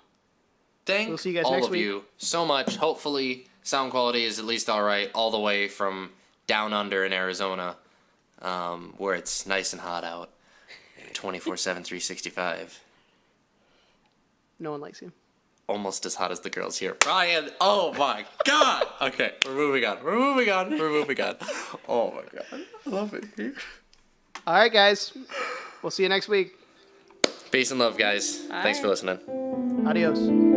Speaker 2: Thank
Speaker 1: We'll see you guys
Speaker 2: all
Speaker 1: next
Speaker 2: of
Speaker 1: week.
Speaker 2: you so much. Hopefully, sound quality is at least all right, all the way from down under in Arizona, where it's nice and hot out, 24/7, 365.
Speaker 1: No one likes you.
Speaker 2: Almost as hot as the girls here. Brian, oh my God. Okay, we're moving on. Oh my God, I love it here.
Speaker 1: All right, guys. We'll see you next week.
Speaker 2: Peace and love, guys. Thanks for
Speaker 3: Bye.
Speaker 2: listening.
Speaker 1: Adios.